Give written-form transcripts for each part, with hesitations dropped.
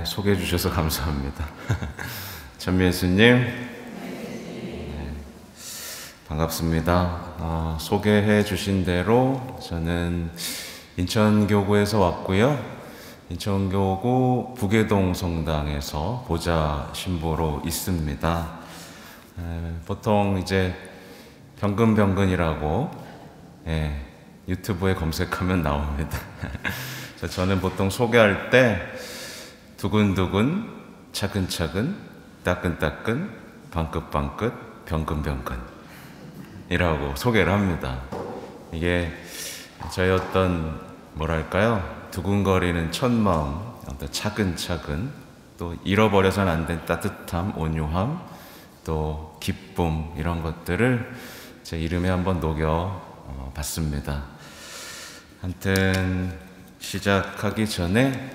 소개해 주셔서 감사합니다. 전미애수님, 네, 반갑습니다. 소개해 주신 대로 저는 인천교구에서 왔고요. 인천교구 북계동 성당에서 보좌 신부로 있습니다. 보통 이제 병근병근이라고 유튜브에 검색하면 나옵니다. 저는 보통 소개할 때 두근두근, 차근차근, 따끈따끈, 방긋방긋, 병근병근이라고 소개를 합니다. 이게 저의 어떤 뭐랄까요, 두근거리는 첫마음, 어떤 차근차근, 또 잃어버려서는 안 된 따뜻함, 온유함, 또 기쁨, 이런 것들을 제 이름에 한번 녹여 봤습니다. 하여튼 시작하기 전에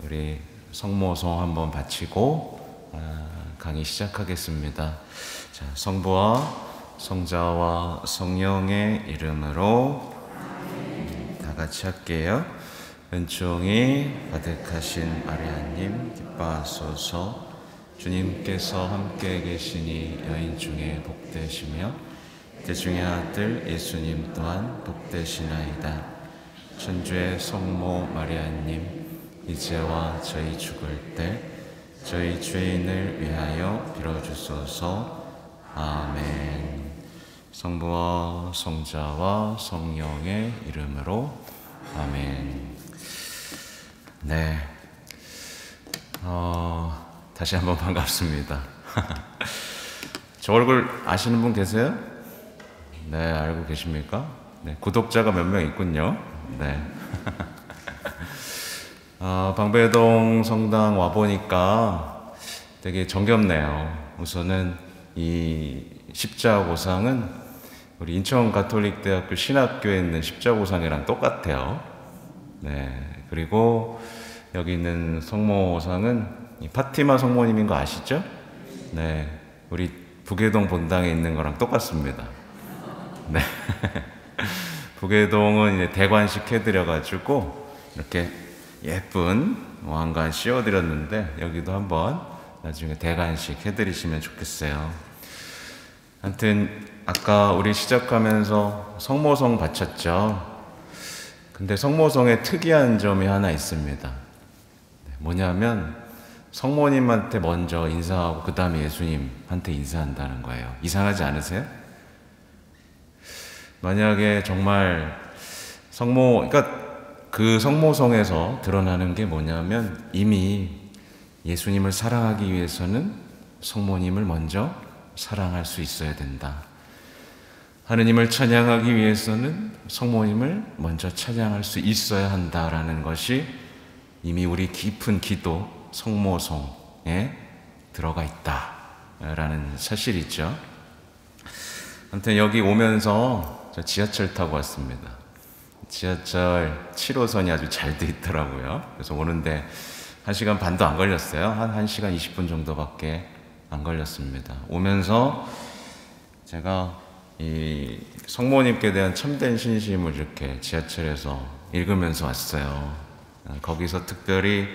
우리 성모송 한번 바치고 강의 시작하겠습니다. 자, 성부와 성자와 성령의 이름으로 다 같이 할게요. 은총이 가득하신 마리아님 기뻐하소서. 주님께서 함께 계시니 여인 중에 복되시며 대중의 아들 예수님 또한 복되시나이다. 천주의 성모 마리아님, 이제와 저희 죽을 때 저희 죄인을 위하여 빌어주소서. 아멘. 성부와 성자와 성령의 이름으로 아멘. 네, 다시 한번 반갑습니다. 저 얼굴 아시는 분 계세요? 네, 알고 계십니까? 네, 구독자가 몇 명 있군요. 네. 방배동 성당 와보니까 되게 정겹네요. 우선은 이 십자고상은 우리 인천 가톨릭대학교 신학교에 있는 십자고상이랑 똑같아요. 네. 그리고 여기 있는 성모상은 파티마 성모님인 거 아시죠? 네. 우리 북계동 본당에 있는 거랑 똑같습니다. 네. 북계동은 이제 대관식 해드려가지고 이렇게 예쁜 왕관 씌워드렸는데 여기도 한번 나중에 대관식 해드리시면 좋겠어요. 아무튼 아까 우리 시작하면서 성모성 바쳤죠. 근데 성모성에 특이한 점이 하나 있습니다. 뭐냐면 성모님한테 먼저 인사하고 그 다음에 예수님한테 인사한다는 거예요. 이상하지 않으세요? 만약에 정말 그러니까 그 성모성에서 드러나는 게 뭐냐면 이미 예수님을 사랑하기 위해서는 성모님을 먼저 사랑할 수 있어야 된다. 하느님을 찬양하기 위해서는 성모님을 먼저 찬양할 수 있어야 한다라는 것이 이미 우리 깊은 기도 성모송에 들어가 있다라는 사실이죠. 아무튼 여기 오면서 저 지하철 타고 왔습니다. 지하철 7호선이 아주 잘 돼 있더라고요. 그래서 오는데 1시간 반도 안 걸렸어요. 한 1시간 20분 정도밖에 안 걸렸습니다. 오면서 제가 이 성모님께 대한 참된 신심을 이렇게 지하철에서 읽으면서 왔어요. 거기서 특별히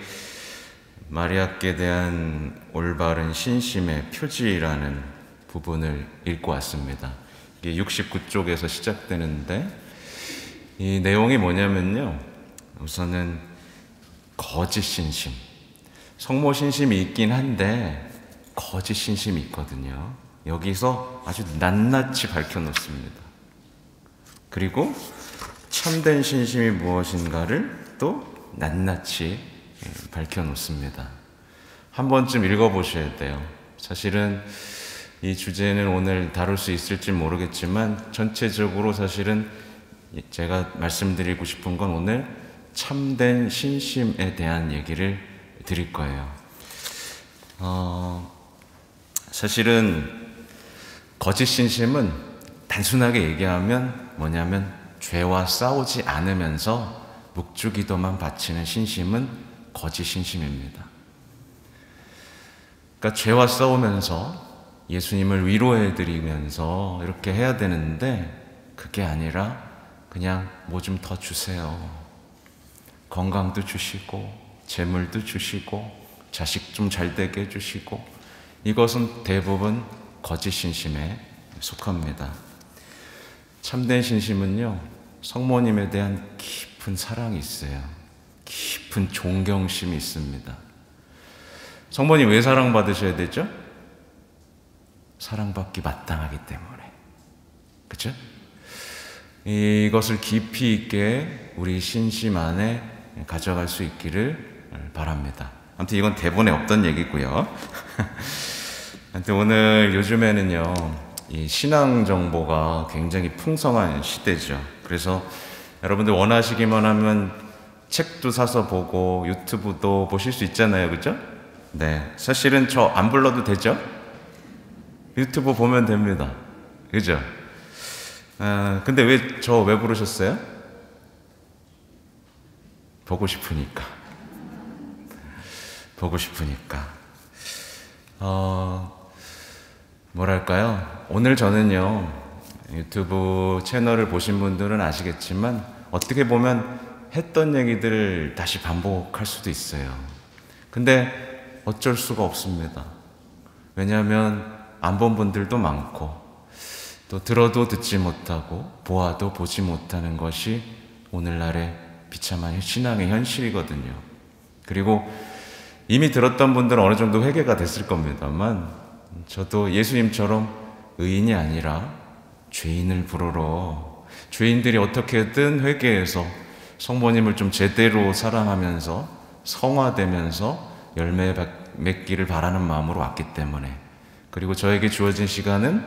마리아께 대한 올바른 신심의 표지라는 부분을 읽고 왔습니다. 이게 69쪽에서 시작되는데 이 내용이 뭐냐면요, 우선은 거짓 신심, 성모 신심이 있긴 한데 거짓 신심이 있거든요. 여기서 아주 낱낱이 밝혀놓습니다. 그리고 참된 신심이 무엇인가를 또 낱낱이 밝혀놓습니다. 한 번쯤 읽어보셔야 돼요. 사실은 이 주제는 오늘 다룰 수 있을지 모르겠지만 전체적으로 사실은 제가 말씀드리고 싶은 건 오늘 참된 신심에 대한 얘기를 드릴 거예요. 사실은 거짓 신심은 단순하게 얘기하면 뭐냐면 죄와 싸우지 않으면서 묵주기도만 바치는 신심은 거짓 신심입니다. 그러니까 죄와 싸우면서 예수님을 위로해드리면서 이렇게 해야 되는데 그게 아니라 그냥 뭐 좀 더 주세요. 건강도 주시고 재물도 주시고 자식 좀 잘 되게 해주시고, 이것은 대부분 거짓 신심에 속합니다. 참된 신심은요, 성모님에 대한 깊은 사랑이 있어요. 깊은 존경심이 있습니다. 성모님 왜 사랑받으셔야 되죠? 사랑받기 마땅하기 때문에. 그렇죠? 이것을 깊이 있게 우리 신심 안에 가져갈 수 있기를 바랍니다. 아무튼 이건 대본에 없던 얘기고요. 아무튼 오늘 요즘에는요, 이 신앙 정보가 굉장히 풍성한 시대죠. 그래서 여러분들 원하시기만 하면 책도 사서 보고 유튜브도 보실 수 있잖아요. 그죠? 네. 사실은 저 안 불러도 되죠? 유튜브 보면 됩니다. 그죠? 근데 왜 부르셨어요? 보고 싶으니까. 보고 싶으니까. 뭐랄까요? 오늘 저는요, 유튜브 채널을 보신 분들은 아시겠지만, 어떻게 보면 했던 얘기들을 다시 반복할 수도 있어요. 근데 어쩔 수가 없습니다. 왜냐하면 안 본 분들도 많고, 또 들어도 듣지 못하고 보아도 보지 못하는 것이 오늘날의 비참한 신앙의 현실이거든요. 그리고 이미 들었던 분들은 어느 정도 회개가 됐을 겁니다만, 저도 예수님처럼 의인이 아니라 죄인을 부르러, 죄인들이 어떻게든 회개해서 성모님을 좀 제대로 사랑하면서 성화되면서 열매 맺기를 바라는 마음으로 왔기 때문에, 그리고 저에게 주어진 시간은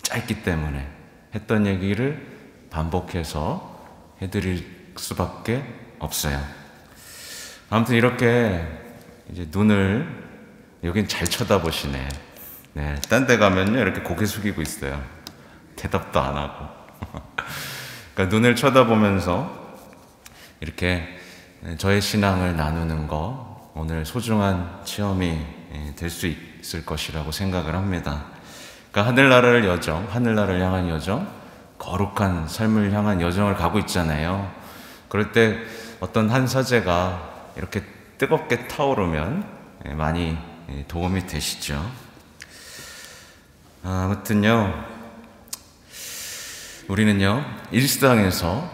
짧기 때문에 했던 얘기를 반복해서 해드릴 수밖에 없어요. 아무튼 이렇게 이제 눈을, 여긴 잘 쳐다보시네. 네, 딴 데 가면요 이렇게 고개 숙이고 있어요. 대답도 안 하고. 그러니까 눈을 쳐다보면서 이렇게 저의 신앙을 나누는 거, 오늘 소중한 체험이 될 수 있을 것이라고 생각을 합니다. 그러니까 하늘나라를 향한 여정, 거룩한 삶을 향한 여정을 가고 있잖아요. 그럴 때 어떤 한 사제가 이렇게 뜨겁게 타오르면 많이 도움이 되시죠. 아무튼요, 우리는요, 일상에서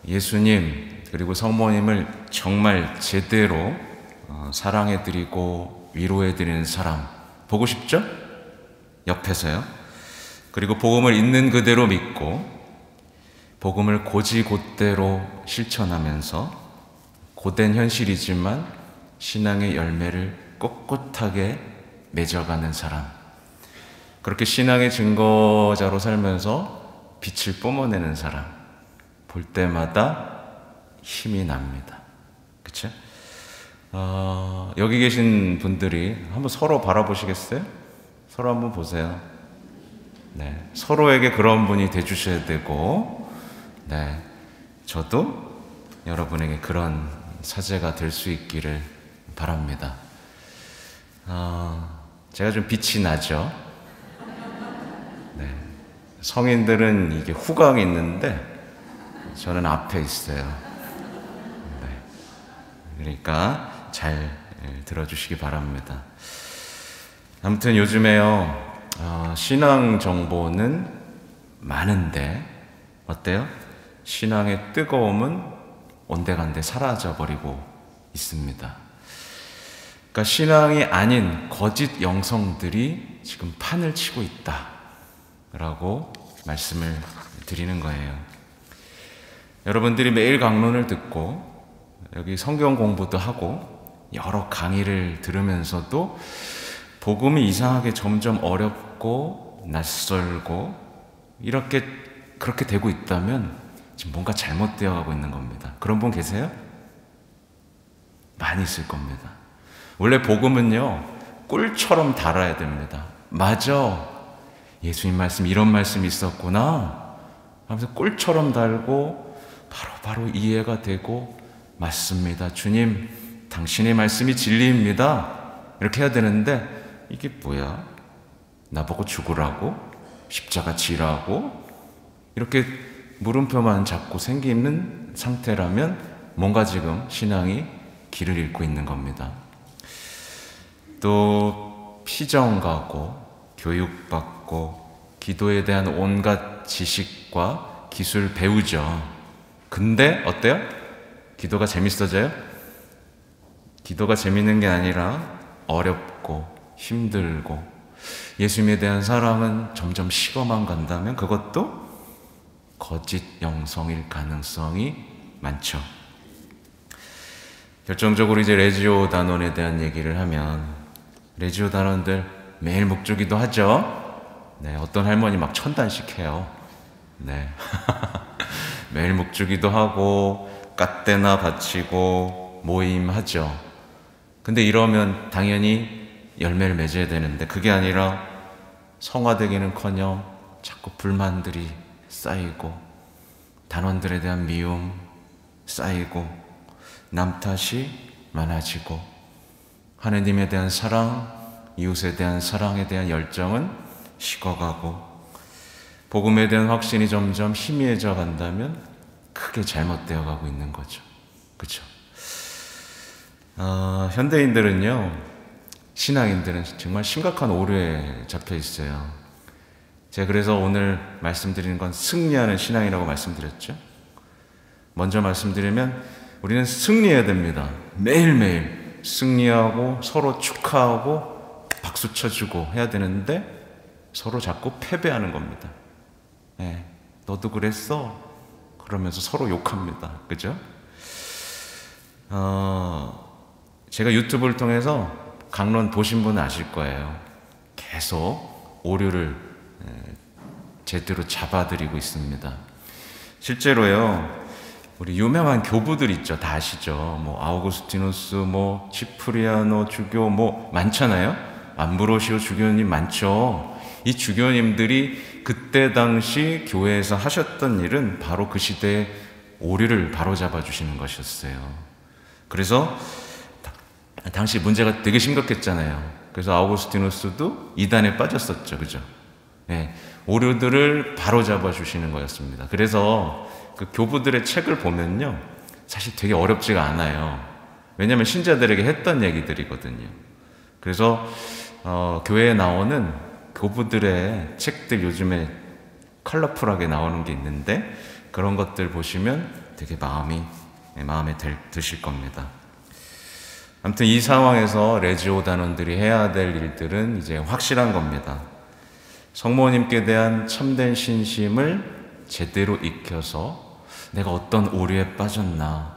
예수님 그리고 성모님을 정말 제대로 사랑해드리고 위로해드리는 사람 보고 싶죠? 옆에서요. 그리고 복음을 있는 그대로 믿고 복음을 곧이곧대로 실천하면서 고된 현실이지만 신앙의 열매를 꼿꼿하게 맺어가는 사람, 그렇게 신앙의 증거자로 살면서 빛을 뿜어내는 사람 볼 때마다 힘이 납니다. 그쵸? 여기 계신 분들이 한번 서로 바라보시겠어요? 서로 한번 보세요. 네, 서로에게 그런 분이 돼주셔야 되고, 네, 저도 여러분에게 그런 사제가 될 수 있기를 바랍니다. 제가 좀 빛이 나죠? 네, 성인들은 이게 후광이 있는데 저는 앞에 있어요. 네, 그러니까 잘 들어주시기 바랍니다. 아무튼 요즘에요, 신앙 정보는 많은데 어때요? 신앙의 뜨거움은 온데간데 사라져버리고 있습니다. 그러니까 신앙이 아닌 거짓 영성들이 지금 판을 치고 있다라고 말씀을 드리는 거예요. 여러분들이 매일 강론을 듣고 여기 성경 공부도 하고 여러 강의를 들으면서도 복음이 이상하게 점점 어렵고 낯설고 그렇게 되고 있다면 지금 뭔가 잘못되어 가고 있는 겁니다. 그런 분 계세요? 많이 있을 겁니다. 원래 복음은요, 꿀처럼 달아야 됩니다. 맞아, 예수님 말씀 이런 말씀이 있었구나 하면서 꿀처럼 달고 바로 이해가 되고, 맞습니다, 주님 당신의 말씀이 진리입니다, 이렇게 해야 되는데 이게 뭐야? 나보고 죽으라고? 십자가 지라고? 이렇게 물음표만 자꾸 생기는 상태라면 뭔가 지금 신앙이 길을 잃고 있는 겁니다. 또 피정 가고 교육받고 기도에 대한 온갖 지식과 기술 배우죠. 근데 어때요? 기도가 재밌어져요? 기도가 재밌는 게 아니라 어렵고 힘들고 예수님에 대한 사랑은 점점 식어만 간다면 그것도 거짓 영성일 가능성이 많죠. 결정적으로 이제 레지오 단원에 대한 얘기를 하면 레지오 단원들 매일 묵주기도 하죠. 네, 어떤 할머니 막 1000단씩 해요. 네. 매일 묵주기도 하고 깍대나 바치고 모임하죠. 근데 이러면 당연히 열매를 맺어야 되는데 그게 아니라 성화되기는커녕 자꾸 불만들이 쌓이고 단원들에 대한 미움 쌓이고 남 탓이 많아지고 하느님에 대한 사랑, 이웃에 대한 사랑에 대한 열정은 식어가고 복음에 대한 확신이 점점 희미해져 간다면 크게 잘못되어 가고 있는 거죠. 그렇죠? 현대인들은요, 신앙인들은 정말 심각한 오류에 잡혀 있어요. 제가 그래서 오늘 말씀드리는 건 승리하는 신앙이라고 말씀드렸죠. 먼저 말씀드리면 우리는 승리해야 됩니다. 매일매일 승리하고 서로 축하하고 박수 쳐주고 해야 되는데 서로 자꾸 패배하는 겁니다. 네, 너도 그랬어? 그러면서 서로 욕합니다. 그죠? 제가 유튜브를 통해서 강론 보신 분은 아실 거예요. 계속 오류를 제대로 잡아드리고 있습니다. 실제로요, 우리 유명한 교부들 있죠. 다 아시죠? 뭐 아우구스티누스, 뭐 치프리아노 주교, 뭐 많잖아요. 암브로시오 주교님 많죠. 이 주교님들이 그때 당시 교회에서 하셨던 일은 바로 그 시대의 오류를 바로잡아 주시는 것이었어요. 그래서 당시 문제가 되게 심각했잖아요. 그래서 아우구스티누스도 이단에 빠졌었죠. 그죠? 네, 오류들을 바로잡아 주시는 거였습니다. 그래서 그 교부들의 책을 보면요, 사실 되게 어렵지가 않아요. 왜냐하면 신자들에게 했던 얘기들이거든요. 그래서 교회에 나오는 교부들의 책들 요즘에 컬러풀하게 나오는 게 있는데 그런 것들 보시면 되게 마음에 드실 겁니다. 아무튼 이 상황에서 레지오 단원들이 해야 될 일들은 이제 확실한 겁니다. 성모님께 대한 참된 신심을 제대로 익혀서 내가 어떤 오류에 빠졌나,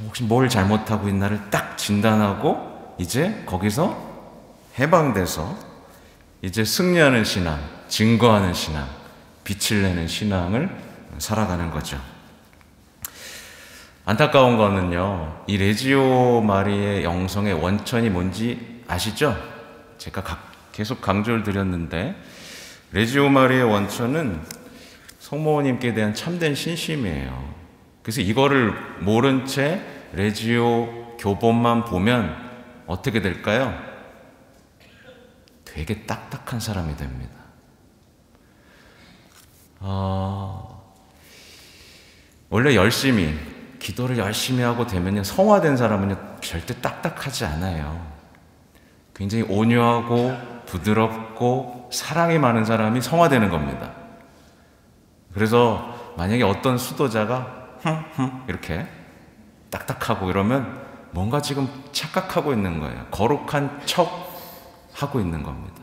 혹시 뭘 잘못하고 있나를 딱 진단하고 이제 거기서 해방돼서 이제 승리하는 신앙, 증거하는 신앙, 빛을 내는 신앙을 살아가는 거죠. 안타까운 거는요, 이 레지오 마리의 영성의 원천이 뭔지 아시죠? 제가 계속 강조를 드렸는데 레지오 마리의 원천은 성모님께 대한 참된 신심이에요. 그래서 이거를 모른 채 레지오 교본만 보면 어떻게 될까요? 되게 딱딱한 사람이 됩니다. 원래 기도를 열심히 하고 되면요, 성화된 사람은요 절대 딱딱하지 않아요. 굉장히 온유하고 부드럽고 사랑이 많은 사람이 성화되는 겁니다. 그래서 만약에 어떤 수도자가 이렇게 딱딱하고 이러면 뭔가 지금 착각하고 있는 거예요. 거룩한 척 하고 있는 겁니다.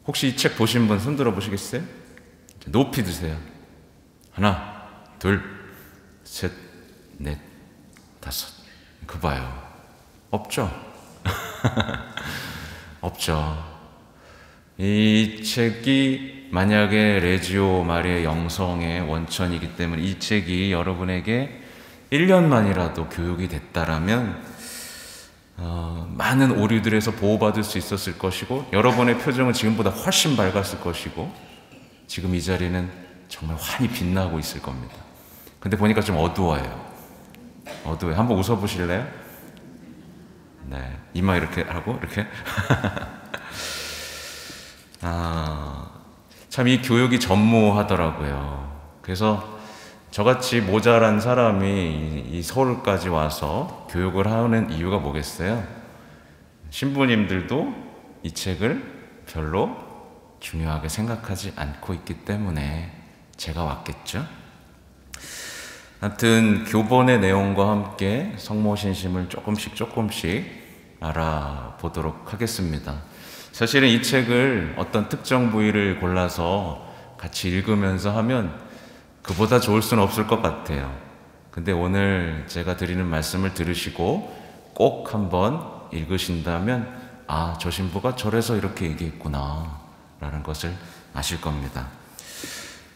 혹시 이 책 보신 분 손 들어 보시겠어요? 높이 드세요. 하나, 둘, 셋, 넷, 다섯. 그 봐요. 없죠? 없죠. 이 책이 만약에 레지오 마리의 영성의 원천이기 때문에 이 책이 여러분에게 1년만이라도 교육이 됐다라면 많은 오류들에서 보호받을 수 있었을 것이고 여러분의 표정은 지금보다 훨씬 밝았을 것이고 지금 이 자리는 정말 환히 빛나고 있을 겁니다. 근데 보니까 좀 어두워요. 어두워요. 한번 웃어보실래요? 네, 이마 이렇게 하고 이렇게 참 이 교육이 전무하더라고요. 그래서 저같이 모자란 사람이 이 서울까지 와서 교육을 하는 이유가 뭐겠어요? 신부님들도 이 책을 별로 중요하게 생각하지 않고 있기 때문에 제가 왔겠죠. 하여튼 교본의 내용과 함께 성모신심을 조금씩 알아보도록 하겠습니다. 사실은 이 책을 어떤 특정 부위를 골라서 같이 읽으면서 하면 그보다 좋을 수는 없을 것 같아요. 근데 오늘 제가 드리는 말씀을 들으시고 꼭 한번 읽으신다면 아, 저 신부가 저래서 이렇게 얘기했구나 라는 것을 아실 겁니다.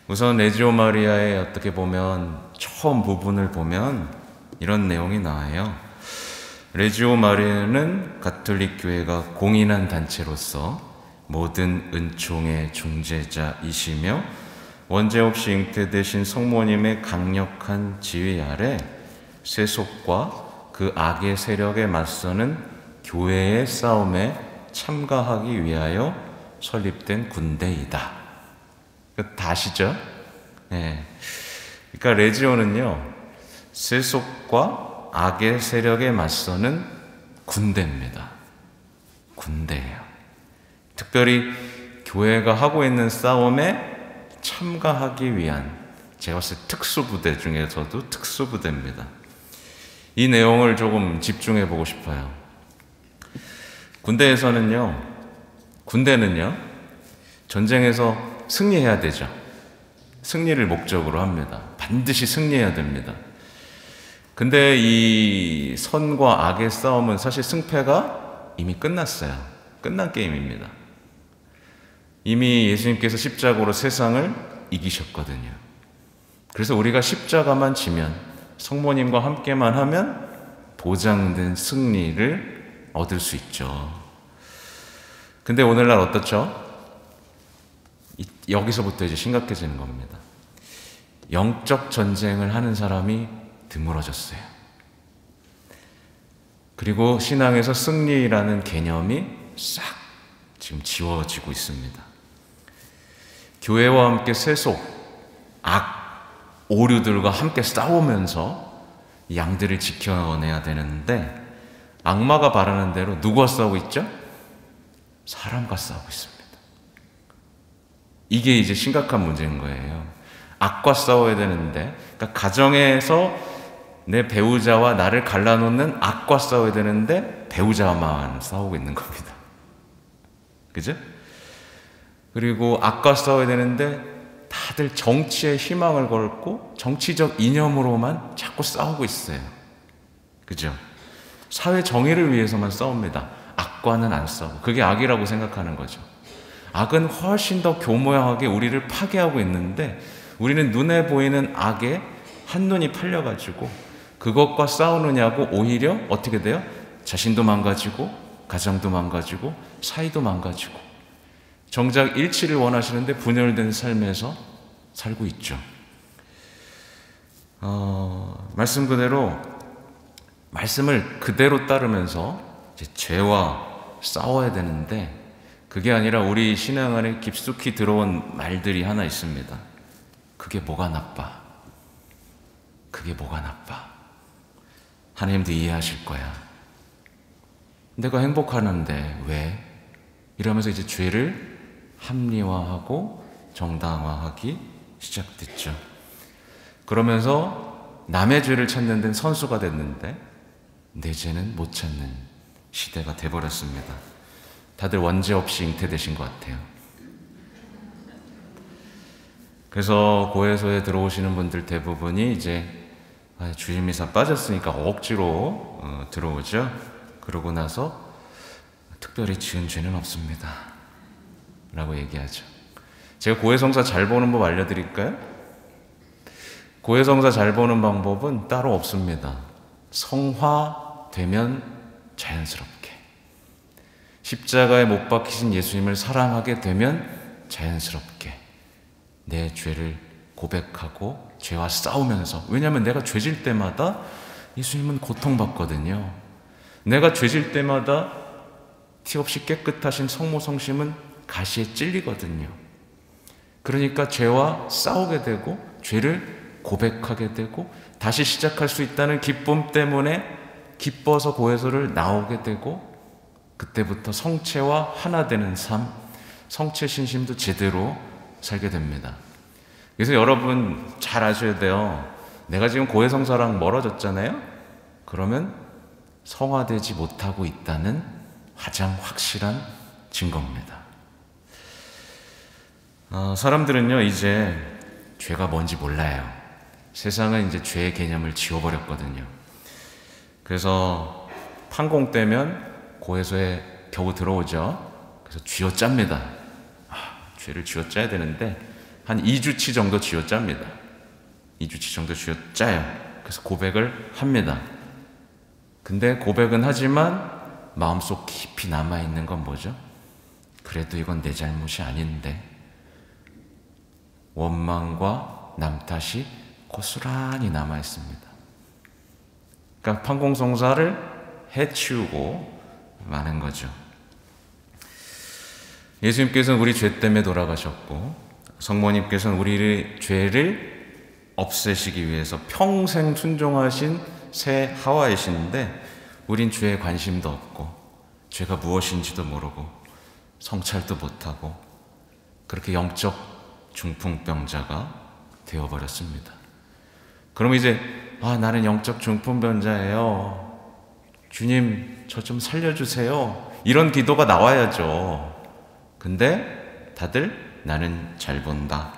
우선 레지오 마리아의 어떻게 보면 처음 부분을 보면 이런 내용이 나와요. 레지오 마리아는 가톨릭 교회가 공인한 단체로서 모든 은총의 중재자이시며 원죄 없이 잉태되신 성모님의 강력한 지휘 아래 세속과 그 악의 세력에 맞서는 교회의 싸움에 참가하기 위하여 설립된 군대이다. 다 아시죠? 네. 그러니까 레지오는요, 세속과 악의 세력에 맞서는 군대입니다. 군대예요. 특별히 교회가 하고 있는 싸움에 참가하기 위한, 제가 봤을 때 특수부대 중에서도 특수부대입니다. 이 내용을 조금 집중해 보고 싶어요. 군대는요, 전쟁에서 승리해야 되죠. 승리를 목적으로 합니다. 반드시 승리해야 됩니다. 근데 이 선과 악의 싸움은 사실 승패가 이미 끝났어요. 끝난 게임입니다. 이미 예수님께서 십자가로 세상을 이기셨거든요. 그래서 우리가 십자가만 지면, 성모님과 함께만 하면 보장된 승리를 얻을 수 있죠. 근데 오늘날 어떻죠? 여기서부터 이제 심각해지는 겁니다. 영적 전쟁을 하는 사람이 드물어졌어요. 그리고 신앙에서 승리라는 개념이 싹 지금 지워지고 있습니다. 교회와 함께 세속, 악, 오류들과 함께 싸우면서 양들을 지켜내야 되는데 악마가 바라는 대로 누구와 싸우고 있죠? 사람과 싸우고 있습니다. 이게 이제 심각한 문제인 거예요. 악과 싸워야 되는데, 그러니까 가정에서 내 배우자와 나를 갈라놓는 악과 싸워야 되는데 배우자만 싸우고 있는 겁니다. 그죠? 그리고 악과 싸워야 되는데 다들 정치에 희망을 걸고 정치적 이념으로만 자꾸 싸우고 있어요. 그죠? 사회 정의를 위해서만 싸웁니다. 악과는 안 싸우고. 그게 악이라고 생각하는 거죠. 악은 훨씬 더 교묘하게 우리를 파괴하고 있는데 우리는 눈에 보이는 악에 한눈이 팔려가지고 그것과 싸우느냐고 오히려 어떻게 돼요? 자신도 망가지고 가정도 망가지고 사이도 망가지고 정작 일치를 원하시는데 분열된 삶에서 살고 있죠. 말씀 그대로 말씀을 그대로 따르면서 이제 죄와 싸워야 되는데 그게 아니라 우리 신앙 안에 깊숙이 들어온 말들이 하나 있습니다. 그게 뭐가 나빠? 그게 뭐가 나빠? 하나님도 이해하실 거야. 내가 행복하는데 왜? 이러면서 이제 죄를 합리화하고 정당화하기 시작됐죠. 그러면서 남의 죄를 찾는 데는 선수가 됐는데 내 죄는 못 찾는 시대가 돼버렸습니다. 다들 원죄 없이 잉태되신 것 같아요. 그래서 고해소에 들어오시는 분들 대부분이 이제 주일미사 빠졌으니까 억지로 들어오죠. 그러고 나서 특별히 지은 죄는 없습니다 라고 얘기하죠. 제가 고해성사 잘 보는 법 알려드릴까요? 고해성사 잘 보는 방법은 따로 없습니다. 성화되면 자연스럽게, 십자가에 못 박히신 예수님을 사랑하게 되면 자연스럽게 내 죄를 고백하고 죄와 싸우면서, 왜냐하면 내가 죄질 때마다 예수님은 고통받거든요. 내가 죄질 때마다 티 없이 깨끗하신 성모 성심은 가시에 찔리거든요. 그러니까 죄와 싸우게 되고 죄를 고백하게 되고 다시 시작할 수 있다는 기쁨 때문에 기뻐서 고해소를 나오게 되고 그때부터 성체와 하나 되는 삶, 성체 신심도 제대로 살게 됩니다. 그래서 여러분 잘 아셔야 돼요. 내가 지금 고해성사랑 멀어졌잖아요. 그러면 성화되지 못하고 있다는 가장 확실한 증거입니다. 사람들은요, 이제 죄가 뭔지 몰라요. 세상은 이제 죄의 개념을 지워버렸거든요. 그래서 판공 때면 고해소에 겨우 들어오죠. 그래서 쥐어짭니다. 죄를 쥐어짜야 되는데 한 2주치 정도 쥐어짭니다. 2주치 정도 쥐어짜요. 그래서 고백을 합니다. 근데 고백은 하지만 마음속 깊이 남아있는 건 뭐죠? 그래도 이건 내 잘못이 아닌데. 원망과 남 탓이 고스란히 남아있습니다. 그러니까 판공성사를 해치우고 마는 거죠. 예수님께서는 우리 죄 때문에 돌아가셨고 성모님께서는 우리의 죄를 없애시기 위해서 평생 순종하신 새 하와이시는데 우린 죄에 관심도 없고 죄가 무엇인지도 모르고 성찰도 못하고 그렇게 영적 중풍병자가 되어버렸습니다. 그럼 이제 나는 영적 중풍병자예요. 주님 저 좀 살려주세요. 이런 기도가 나와야죠. 근데 다들 나는 잘 본다.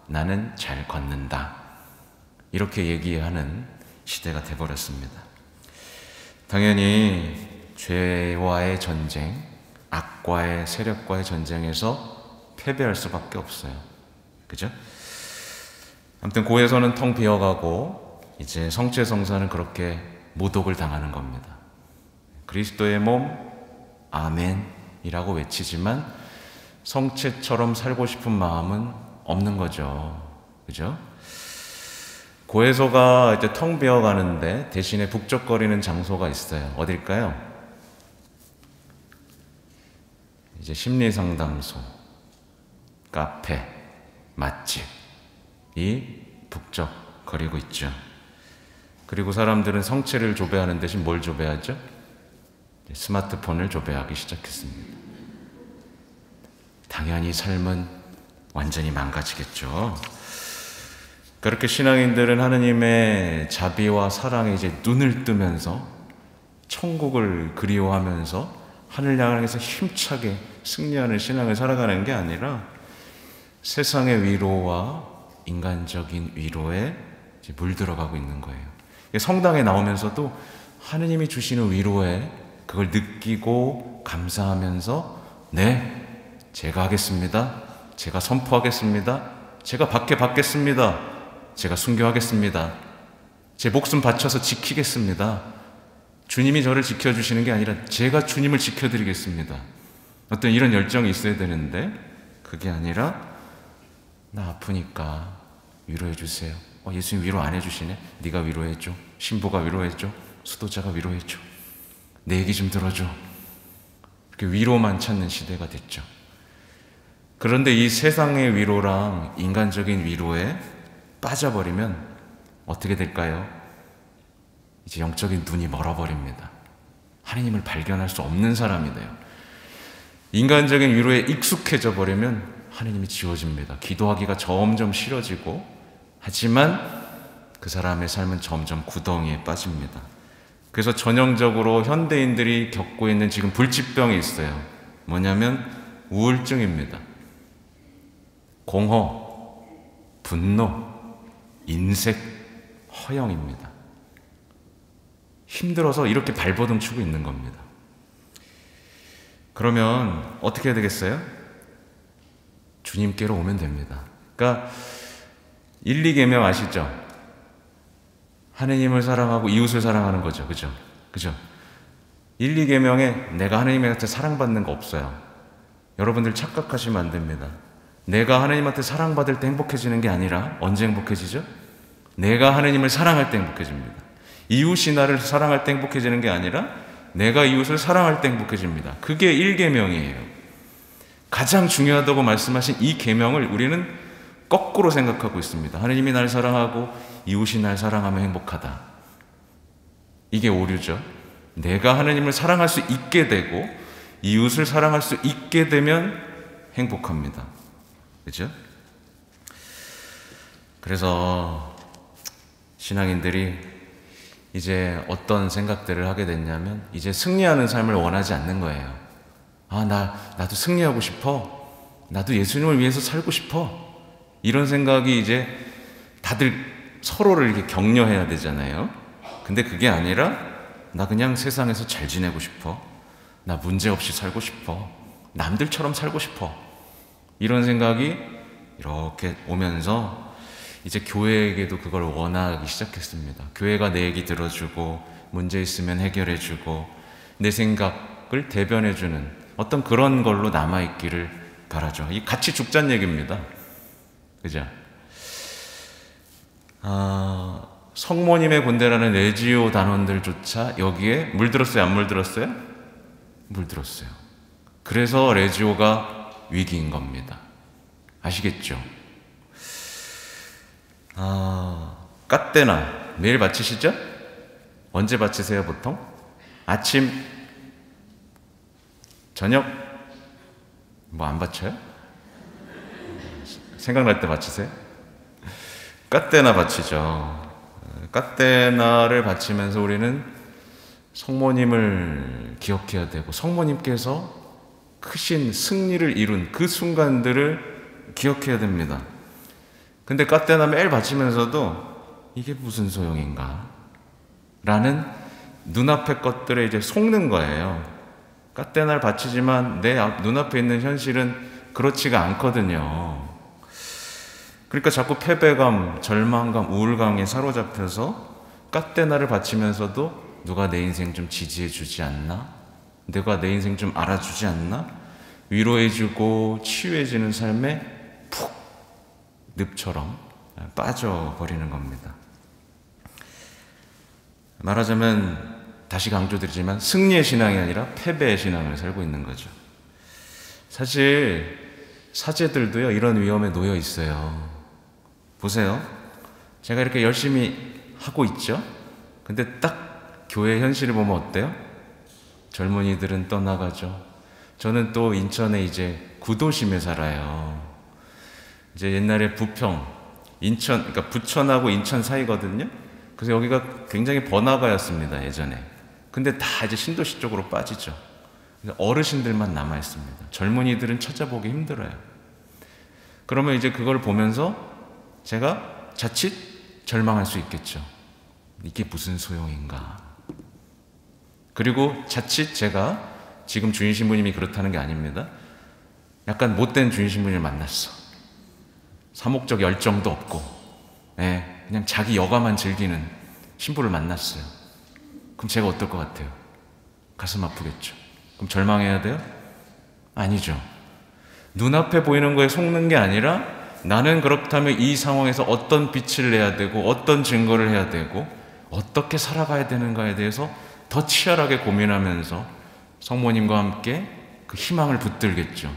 나는 잘 걷는다. 이렇게 얘기하는 시대가 돼버렸습니다. 당연히 죄와의 전쟁, 악과의 세력과의 전쟁에서 패배할 수밖에 없어요. 그죠? 아무튼 고해서는 텅 비어가고 이제 성체성사는 그렇게 모독을 당하는 겁니다. 그리스도의 몸 아멘이라고 외치지만 성체처럼 살고 싶은 마음은 없는 거죠. 그죠? 고해소가 이제 텅 비어가는데 대신에 북적거리는 장소가 있어요. 어딜까요? 이제 심리상담소, 카페, 맛집이 북적거리고 있죠. 그리고 사람들은 성체를 조배하는 대신 뭘 조배하죠? 스마트폰을 조배하기 시작했습니다. 당연히 삶은 완전히 망가지겠죠. 그렇게 신앙인들은 하느님의 자비와 사랑에 이제 눈을 뜨면서 천국을 그리워하면서 하늘 향해서 힘차게 승리하는 신앙을 살아가는 게 아니라 세상의 위로와 인간적인 위로에 이제 물들어가고 있는 거예요. 성당에 나오면서도 하느님이 주시는 위로에 그걸 느끼고 감사하면서 네, 제가 하겠습니다. 제가 선포하겠습니다. 제가 받겠습니다. 제가 순교하겠습니다. 제 목숨 바쳐서 지키겠습니다. 주님이 저를 지켜주시는 게 아니라 제가 주님을 지켜드리겠습니다. 어떤 이런 열정이 있어야 되는데 그게 아니라 나 아프니까 위로해 주세요. 예수님 위로 안 해주시네. 네가 위로해줘. 신부가 위로해줘. 수도자가 위로해줘. 내 얘기 좀 들어줘. 이렇게 위로만 찾는 시대가 됐죠. 그런데 이 세상의 위로랑 인간적인 위로에 빠져버리면 어떻게 될까요? 이제 영적인 눈이 멀어버립니다. 하나님을 발견할 수 없는 사람이 돼요. 인간적인 위로에 익숙해져 버리면 하나님이 지워집니다. 기도하기가 점점 싫어지고 하지만 그 사람의 삶은 점점 구덩이에 빠집니다. 그래서 전형적으로 현대인들이 겪고 있는 지금 불치병이 있어요. 뭐냐면 우울증입니다. 공허, 분노, 인색, 허영입니다. 힘들어서 이렇게 발버둥 치고 있는 겁니다. 그러면 어떻게 해야 되겠어요? 주님께로 오면 됩니다. 그러니까 1, 2계명 아시죠? 하느님을 사랑하고 이웃을 사랑하는 거죠. 그죠? 1, 2계명에 내가 하느님한테 사랑받는 거 없어요. 여러분들 착각하시면 안 됩니다. 내가 하느님한테 사랑받을 때 행복해지는 게 아니라 언제 행복해지죠? 내가 하느님을 사랑할 때 행복해집니다. 이웃이 나를 사랑할 때 행복해지는 게 아니라 내가 이웃을 사랑할 때 행복해집니다. 그게 1계명이에요. 가장 중요하다고 말씀하신 이 계명을 우리는 거꾸로 생각하고 있습니다. 하느님이 날 사랑하고 이웃이 날 사랑하면 행복하다. 이게 오류죠. 내가 하느님을 사랑할 수 있게 되고 이웃을 사랑할 수 있게 되면 행복합니다. 그죠? 그래서 신앙인들이 이제 어떤 생각들을 하게 됐냐면 이제 승리하는 삶을 원하지 않는 거예요. 나도 승리하고 싶어. 나도 예수님을 위해서 살고 싶어. 이런 생각이 이제 다들 서로를 이렇게 격려해야 되잖아요. 근데 그게 아니라 나 그냥 세상에서 잘 지내고 싶어. 나 문제 없이 살고 싶어. 남들처럼 살고 싶어. 이런 생각이 이렇게 오면서 이제 교회에게도 그걸 원하기 시작했습니다. 교회가 내 얘기 들어주고 문제 있으면 해결해주고 내 생각을 대변해주는 어떤 그런 걸로 남아있기를 바라죠. 이 같이 죽자는 얘기입니다. 그죠? 성모님의 군대라는 레지오 단원들조차 여기에 물들었어요? 안 물들었어요? 물들었어요. 그래서 레지오가 위기인 겁니다. 아시겠죠? 까떼나 매일 바치시죠? 언제 바치세요 보통? 아침? 저녁? 뭐 안 바쳐요? 생각날 때 바치세요? 까떼나 바치죠. 까떼나를 바치면서 우리는 성모님을 기억해야 되고 성모님께서 크신 승리를 이룬 그 순간들을 기억해야 됩니다. 근데 까떼나 매일 바치면서도 이게 무슨 소용인가? 라는 눈앞의 것들에 이제 속는 거예요. 까떼나를 바치지만 내 눈앞에 있는 현실은 그렇지가 않거든요. 그러니까 자꾸 패배감, 절망감, 우울감에 사로잡혀서 까떼나를 바치면서도 누가 내 인생 좀 지지해 주지 않나? 내가 내 인생 좀 알아주지 않나? 위로해주고 치유해지는 삶에 푹 늪처럼 빠져버리는 겁니다. 말하자면 다시 강조드리지만 승리의 신앙이 아니라 패배의 신앙을 살고 있는 거죠. 사실 사제들도요 이런 위험에 놓여 있어요. 보세요. 제가 이렇게 열심히 하고 있죠. 근데 딱 교회 현실을 보면 어때요? 젊은이들은 떠나가죠. 저는 또 인천에 이제 구도심에 살아요. 이제 옛날에 부평, 인천, 그러니까 부천하고 인천 사이거든요. 그래서 여기가 굉장히 번화가였습니다, 예전에. 근데 다 이제 신도시 쪽으로 빠지죠. 어르신들만 남아 있습니다. 젊은이들은 찾아보기 힘들어요. 그러면 이제 그걸 보면서 제가 자칫 절망할 수 있겠죠. 이게 무슨 소용인가. 그리고 자칫 제가 지금 주인 신부님이 그렇다는 게 아닙니다. 약간 못된 주인 신부님을 만났어. 사목적 열정도 없고 그냥 자기 여가만 즐기는 신부를 만났어요. 그럼 제가 어떨 것 같아요? 가슴 아프겠죠. 그럼 절망해야 돼요? 아니죠. 눈앞에 보이는 거에 속는 게 아니라 나는 그렇다면 이 상황에서 어떤 빛을 내야 되고 어떤 증거를 해야 되고 어떻게 살아가야 되는가에 대해서 더 치열하게 고민하면서 성모님과 함께 그 희망을 붙들겠죠.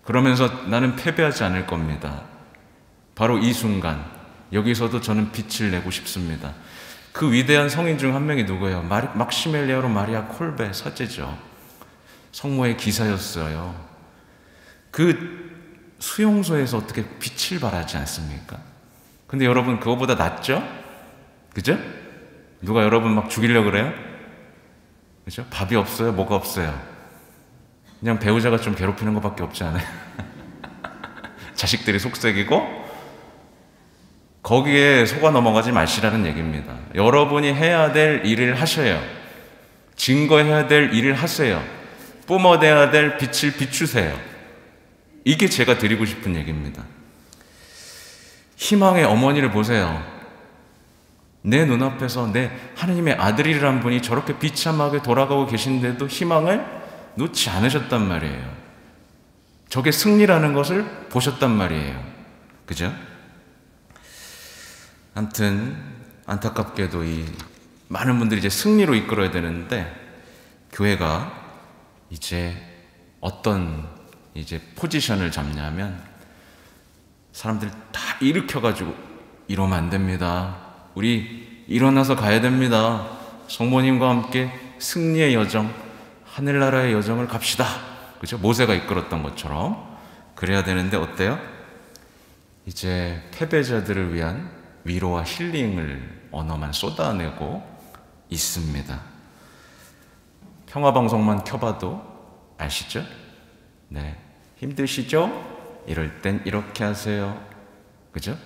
그러면서 나는 패배하지 않을 겁니다. 바로 이 순간 여기서도 저는 빛을 내고 싶습니다. 그 위대한 성인 중 한 명이 누구예요? 막시멜리아노 마리아 콜베 사제죠. 성모의 기사였어요. 그 수용소에서 어떻게 빛을 발하지 않습니까? 근데 여러분 그거보다 낫죠? 그죠? 누가 여러분 막 죽이려고 그래요? 그죠? 밥이 없어요? 뭐가 없어요? 그냥 배우자가 좀 괴롭히는 것밖에 없지 않아요? 자식들이 속썩이고 거기에 속아 넘어가지 마시라는 얘기입니다. 여러분이 해야 될 일을 하셔요. 증거해야 될 일을 하세요. 뿜어내야 될 빛을 비추세요. 이게 제가 드리고 싶은 얘기입니다. 희망의 어머니를 보세요. 내 눈앞에서 내 하느님의 아들이란 분이 저렇게 비참하게 돌아가고 계신데도 희망을 놓지 않으셨단 말이에요. 저게 승리라는 것을 보셨단 말이에요. 그죠? 아무튼 안타깝게도 이 많은 분들이 이제 승리로 이끌어야 되는데 교회가 이제 어떤 이제 포지션을 잡냐면 사람들 다 일으켜가지고 이러면 안 됩니다. 우리 일어나서 가야 됩니다. 성모님과 함께 승리의 여정 하늘나라의 여정을 갑시다. 그죠? 모세가 이끌었던 것처럼 그래야 되는데 어때요? 이제 패배자들을 위한 위로와 힐링을 언어만 쏟아내고 있습니다. 평화방송만 켜봐도 아시죠? 네, 힘드시죠? 이럴 땐 이렇게 하세요. 그죠?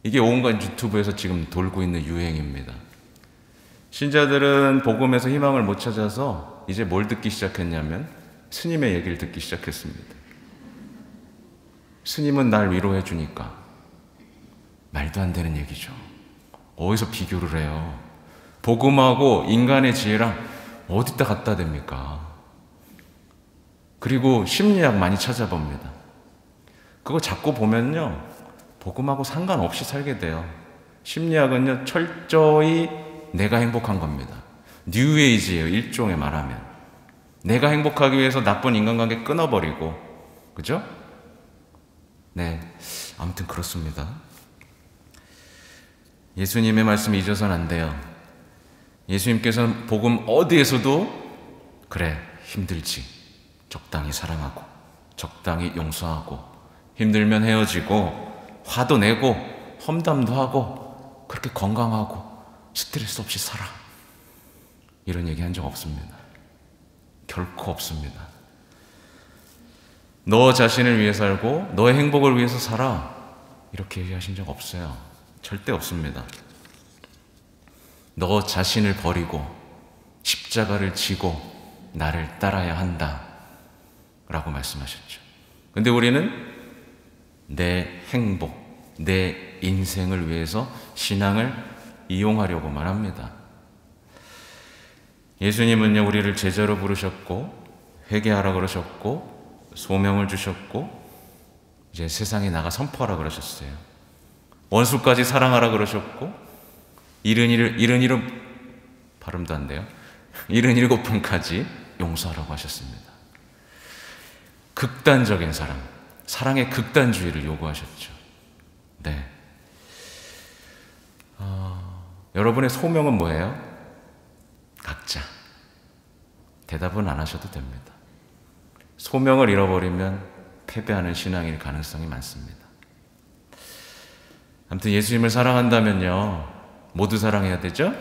이게 온갖 유튜브에서 지금 돌고 있는 유행입니다. 신자들은 복음에서 희망을 못 찾아서 이제 뭘 듣기 시작했냐면 스님의 얘기를 듣기 시작했습니다. 스님은 날 위로해 주니까. 말도 안 되는 얘기죠. 어디서 비교를 해요? 복음하고 인간의 지혜랑 어디다 갖다 댑니까? 그리고 심리학 많이 찾아봅니다. 그거 자꾸 보면요, 복음하고 상관없이 살게 돼요. 심리학은요, 철저히 내가 행복한 겁니다. 뉴에이지예요, 일종의 말하면. 내가 행복하기 위해서 나쁜 인간관계 끊어버리고, 그죠? 네, 아무튼 그렇습니다. 예수님의 말씀 잊어서는 안 돼요. 예수님께서는 복음 어디에서도 그래, 힘들지, 적당히 사랑하고 적당히 용서하고 힘들면 헤어지고 화도 내고 험담도 하고 그렇게 건강하고 스트레스 없이 살아, 이런 얘기 한 적 없습니다. 결코 없습니다. 너 자신을 위해 살고 너의 행복을 위해서 살아, 이렇게 얘기하신 적 없어요. 절대 없습니다. 너 자신을 버리고 십자가를 지고 나를 따라야 한다 라고 말씀하셨죠. 근데 우리는 내 행복, 내 인생을 위해서 신앙을 이용하려고만 합니다. 예수님은요, 우리를 제자로 부르셨고 회개하라 그러셨고 소명을 주셨고 이제 세상에 나가 선포하라 그러셨어요. 원수까지 사랑하라 그러셨고 77 발음도 안 돼요. 77번까지 용서하라고 하셨습니다. 극단적인 사랑, 사랑의 극단주의를 요구하셨죠. 네. 여러분의 소명은 뭐예요? 각자 대답은 안 하셔도 됩니다. 소명을 잃어버리면 패배하는 신앙일 가능성이 많습니다. 아무튼 예수님을 사랑한다면요, 모두 사랑해야 되죠?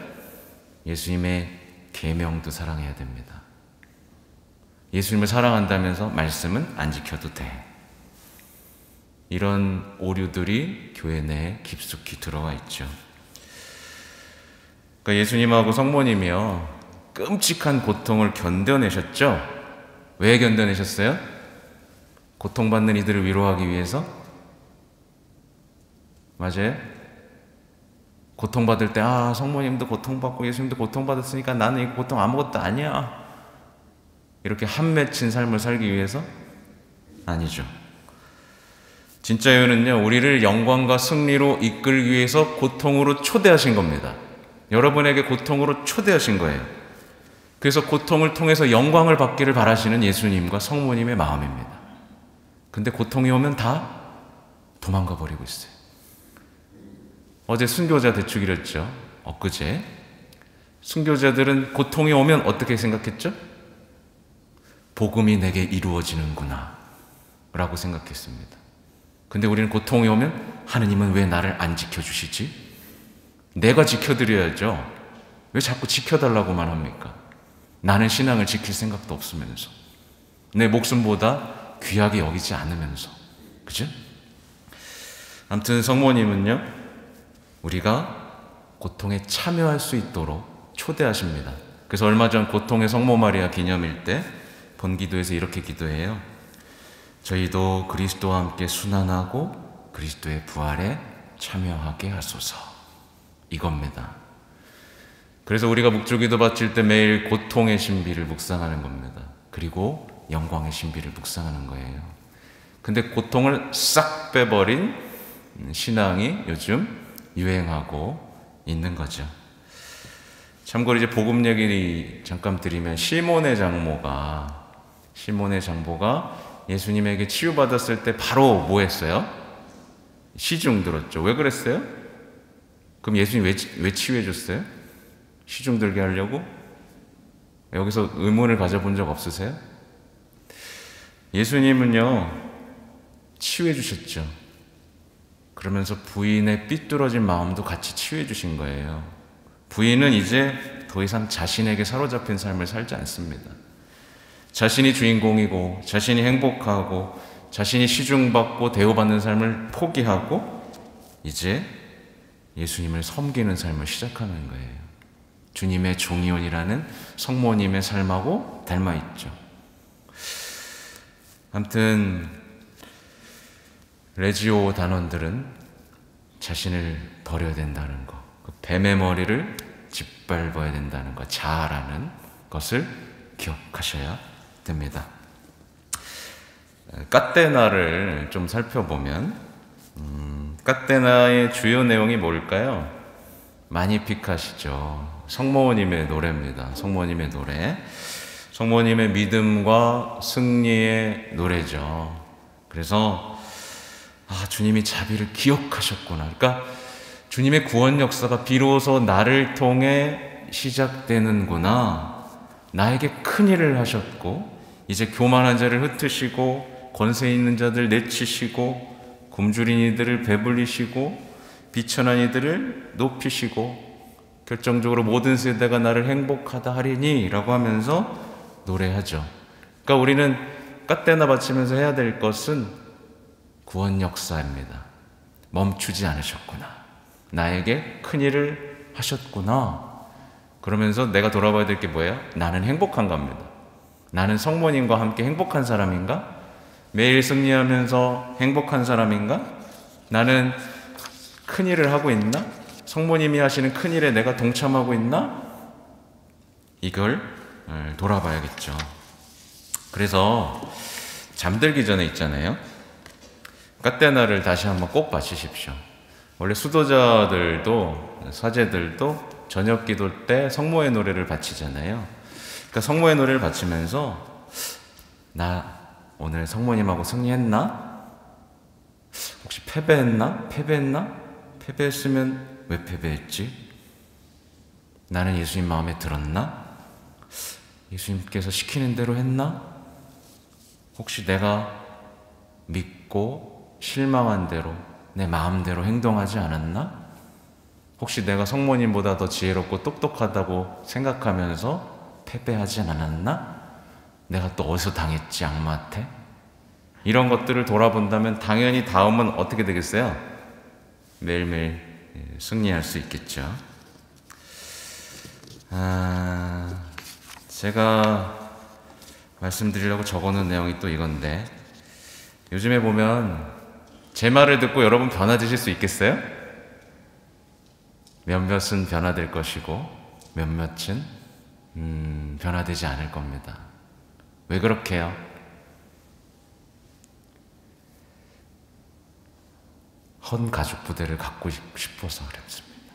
예수님의 계명도 사랑해야 됩니다. 예수님을 사랑한다면서 말씀은 안 지켜도 돼. 이런 오류들이 교회 내에 깊숙이 들어와 있죠. 그러니까 예수님하고 성모님이요, 끔찍한 고통을 견뎌내셨죠? 왜 견뎌내셨어요? 고통받는 이들을 위로하기 위해서? 맞아요? 고통받을 때, 성모님도 고통받고 예수님도 고통받았으니까 나는 이 고통 아무것도 아니야, 이렇게 한 맺힌 삶을 살기 위해서? 아니죠. 진짜 이유는요, 우리를 영광과 승리로 이끌기 위해서 고통으로 초대하신 겁니다. 여러분에게 고통으로 초대하신 거예요. 그래서 고통을 통해서 영광을 받기를 바라시는 예수님과 성모님의 마음입니다. 근데 고통이 오면 다 도망가 버리고 있어요. 어제 순교자 대축일 했죠. 엊그제. 순교자들은 고통이 오면 어떻게 생각했죠? 복음이 내게 이루어지는구나 라고 생각했습니다. 근데 우리는 고통이 오면 하느님은 왜 나를 안 지켜주시지? 내가 지켜드려야죠. 왜 자꾸 지켜달라고만 합니까? 나는 신앙을 지킬 생각도 없으면서, 내 목숨보다 귀하게 여기지 않으면서, 그죠? 아무튼 성모님은요, 우리가 고통에 참여할 수 있도록 초대하십니다. 그래서 얼마 전 고통의 성모 마리아 기념일 때 본기도에서 이렇게 기도해요. 저희도 그리스도와 함께 순환하고 그리스도의 부활에 참여하게 하소서, 이겁니다. 그래서 우리가 묵주기도 바칠 때 매일 고통의 신비를 묵상하는 겁니다. 그리고 영광의 신비를 묵상하는 거예요. 근데 고통을 싹 빼버린 신앙이 요즘 유행하고 있는 거죠. 참고로 이제 복음 얘기 잠깐 드리면, 시몬의 장모가 예수님에게 치유받았을 때 바로 뭐 했어요? 시중 들었죠. 왜 그랬어요? 그럼 예수님 왜 치유해 줬어요? 시중 들게 하려고? 여기서 의문을 가져본 적 없으세요? 예수님은요, 치유해 주셨죠. 그러면서 부인의 삐뚤어진 마음도 같이 치유해 주신 거예요. 부인은 이제 더 이상 자신에게 사로잡힌 삶을 살지 않습니다. 자신이 주인공이고 자신이 행복하고 자신이 시중받고 대우받는 삶을 포기하고 이제 예수님을 섬기는 삶을 시작하는 거예요. 주님의 종이원이라는 성모님의 삶하고 닮아있죠. 아무튼 레지오 단원들은 자신을 버려야 된다는 거, 그 뱀의 머리를 짓밟아야 된다는 거, 자아라는 것을 기억하셔야 됩니다. 까테나를 좀 살펴보면 까테나의 주요 내용이 뭘까요? 마니피카시죠. 성모님의 노래입니다. 성모님의 노래. 성모님의 믿음과 승리의 노래죠. 그래서 주님이 자비를 기억하셨구나. 그러니까 주님의 구원 역사가 비로소 나를 통해 시작되는구나. 나에게 큰 일을 하셨고 이제 교만한 자를 흩으시고 권세 있는 자들 내치시고 굶주린 이들을 배불리시고 비천한 이들을 높이시고 결정적으로 모든 세대가 나를 행복하다 하리니 라고 하면서 노래하죠. 그러니까 우리는 까테나 바치면서 해야 될 것은 구원 역사입니다. 멈추지 않으셨구나. 나에게 큰 일을 하셨구나. 그러면서 내가 돌아봐야 될 게 뭐예요? 나는 행복한 겁니다. 나는 성모님과 함께 행복한 사람인가? 매일 승리하면서 행복한 사람인가? 나는 큰 일을 하고 있나? 성모님이 하시는 큰 일에 내가 동참하고 있나? 이걸 돌아봐야겠죠. 그래서 잠들기 전에 있잖아요. 까테나를 다시 한번 꼭 바치십시오. 원래 수도자들도 사제들도 저녁 기도 때 성모의 노래를 바치잖아요. 그러니까 성모의 노래를 바치면서 나 오늘 성모님하고 승리했나? 혹시 패배했나? 패배했으면 왜 패배했지? 나는 예수님 마음에 들었나? 예수님께서 시키는 대로 했나? 혹시 내가 믿고 실망한 대로 내 마음대로 행동하지 않았나? 혹시 내가 성모님보다 더 지혜롭고 똑똑하다고 생각하면서 패배하지 않았나? 내가 또 어디서 당했지, 악마한테? 이런 것들을 돌아본다면 당연히 다음은 어떻게 되겠어요? 매일매일 승리할 수 있겠죠. 제가 말씀드리려고 적어놓은 내용이 또 이건데, 요즘에 보면 제 말을 듣고 여러분 변화되실 수 있겠어요? 몇몇은 변화될 것이고 몇몇은 변화되지 않을 겁니다. 왜 그렇게요? 헌 가죽 부대를 갖고 싶어서 그렇습니다.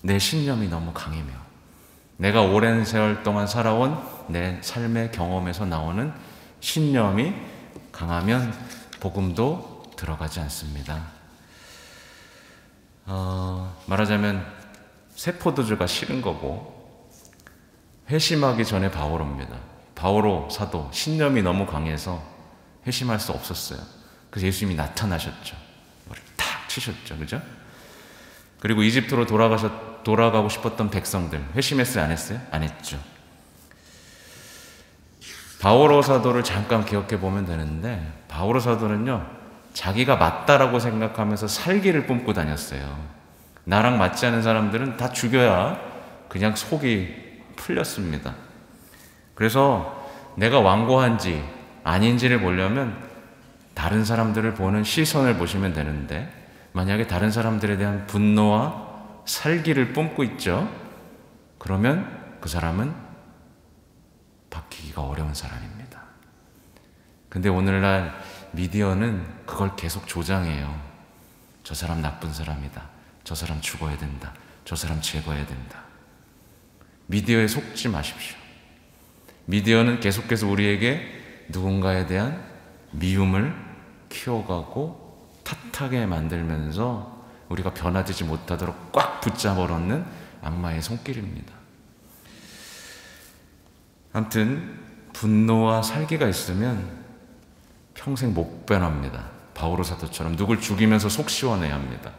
내 신념이 너무 강해며 내가 오랜 세월 동안 살아온 내 삶의 경험에서 나오는 신념이 강하면 복음도 들어가지 않습니다. 말하자면 세포도주가 싫은 거고 회심하기 전에 바오로입니다. 바오로 사도 신념이 너무 강해서 회심할 수 없었어요. 그래서 예수님이 나타나셨죠. 머리를 탁 치셨죠. 그죠? 그리고 이집트로 돌아가고 싶었던 백성들 회심했어요? 안 했어요? 안 했죠. 바오로 사도를 잠깐 기억해 보면 되는데 바오로 사도는요 자기가 맞다라고 생각하면서 살기를 뿜고 다녔어요. 나랑 맞지 않은 사람들은 다 죽여야 그냥 속이 풀렸습니다. 그래서 내가 완고한지 아닌지를 보려면 다른 사람들을 보는 시선을 보시면 되는데 만약에 다른 사람들에 대한 분노와 살기를 뿜고 있죠. 그러면 그 사람은 바뀌기가 어려운 사람입니다. 근데 오늘날 미디어는 그걸 계속 조장해요. 저 사람 나쁜 사람이다. 저 사람 죽어야 된다. 저 사람 제거해야 된다. 미디어에 속지 마십시오. 미디어는 계속해서 우리에게 누군가에 대한 미움을 키워가고 탓하게 만들면서 우리가 변화되지 못하도록 꽉 붙잡아 놓는 악마의 손길입니다. 아무튼 분노와 살기가 있으면 평생 못 변합니다. 바오로 사도처럼 누굴 죽이면서 속 시원해야 합니다.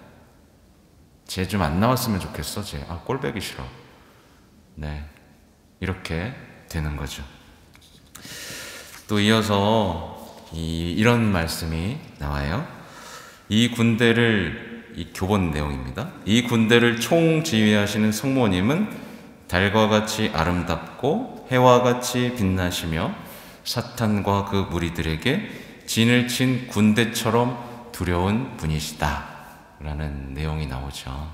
쟤 좀 안 나왔으면 좋겠어. 쟤 꼴배기 싫어. 네, 이렇게 되는 거죠. 또 이어서 이런 말씀이 나와요. 이 교본 내용입니다. 이 군대를 총지휘하시는 성모님은 달과 같이 아름답고 해와 같이 빛나시며 사탄과 그 무리들에게 진을 친 군대처럼 두려운 분이시다 라는 내용이 나오죠.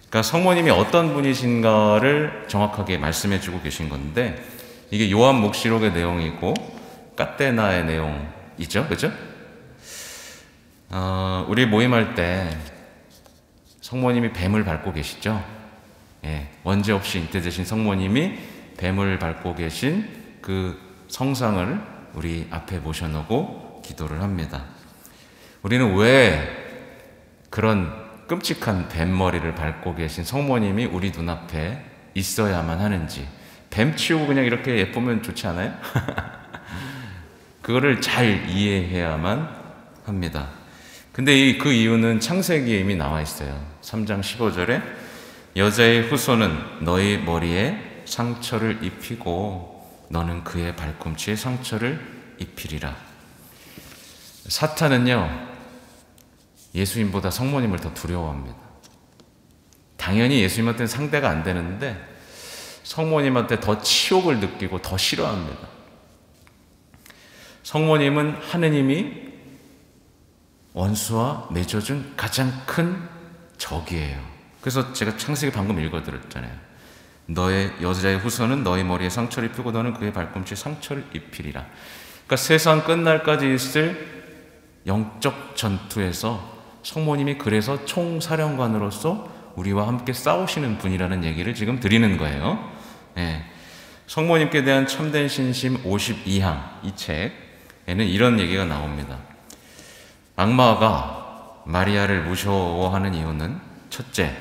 그러니까 성모님이 어떤 분이신가를 정확하게 말씀해 주고 계신 건데, 이게 요한 묵시록의 내용이고 까테나의 내용이죠. 그죠? 우리 모임할 때 성모님이 뱀을 밟고 계시죠? 예, 원죄 없이 잉태되신 성모님이 뱀을 밟고 계신 그 성상을 우리 앞에 모셔놓고 기도를 합니다. 우리는 왜 그런 끔찍한 뱀머리를 밟고 계신 성모님이 우리 눈앞에 있어야만 하는지, 뱀 치우고 그냥 이렇게 예쁘면 좋지 않아요? 그거를 잘 이해해야만 합니다. 근데 그 이유는 창세기에 이미 나와 있어요. 3장 15절에 여자의 후손은 너희 머리에 상처를 입히고 너는 그의 발꿈치에 상처를 입히리라. 사탄은요, 예수님보다 성모님을 더 두려워합니다. 당연히 예수님한테는 상대가 안 되는데 성모님한테 더 치욕을 느끼고 더 싫어합니다. 성모님은 하느님이 원수와 맺어준 가장 큰 적이에요. 그래서 제가 창세기 방금 읽어드렸잖아요. 너의 여자의 후손은 너희 머리에 상처를 입히고 너는 그의 발꿈치에 상처를 입히리라. 그러니까 세상 끝날까지 있을 영적 전투에서 성모님이 그래서 총사령관으로서 우리와 함께 싸우시는 분이라는 얘기를 지금 드리는 거예요. 네. 성모님께 대한 참된 신심 52항, 이 책에는 이런 얘기가 나옵니다. 악마가 마리아를 무서워하는 이유는 첫째,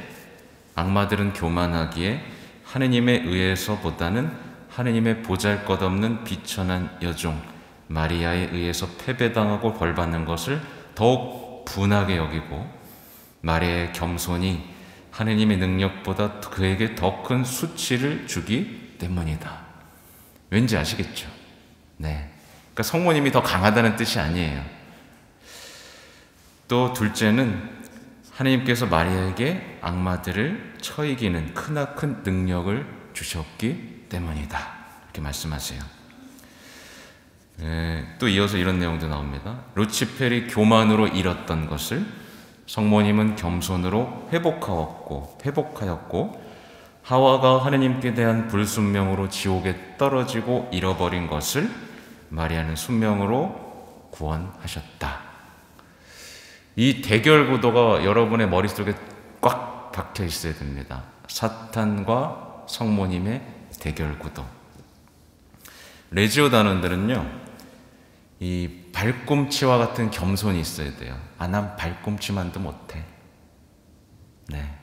악마들은 교만하기에 하느님에 의해서보다는 하느님의 보잘것없는 비천한 여종 마리아에 의해서 패배당하고 벌받는 것을 더욱 분하게 여기고, 마리아의 겸손이 하느님의 능력보다 그에게 더 큰 수치를 주기 때문이다. 왠지 아시겠죠? 네. 그러니까 성모님이 더 강하다는 뜻이 아니에요. 또 둘째는 하느님께서 마리아에게 악마들을 쳐이기는 크나큰 능력을 주셨기 때문이다. 이렇게 말씀하세요. 또 이어서 이런 내용도 나옵니다. 루치펠이 교만으로 잃었던 것을 성모님은 겸손으로 회복하였고 하와가 하느님께 대한 불순명으로 지옥에 떨어지고 잃어버린 것을 마리아는 순명으로 구원하셨다. 이 대결 구도가 여러분의 머릿속에 꽉 박혀 있어야 됩니다. 사탄과 성모님의 대결 구도. 레지오 단원들은요, 이 발꿈치와 같은 겸손이 있어야 돼요. 난 발꿈치만도 못해. 네.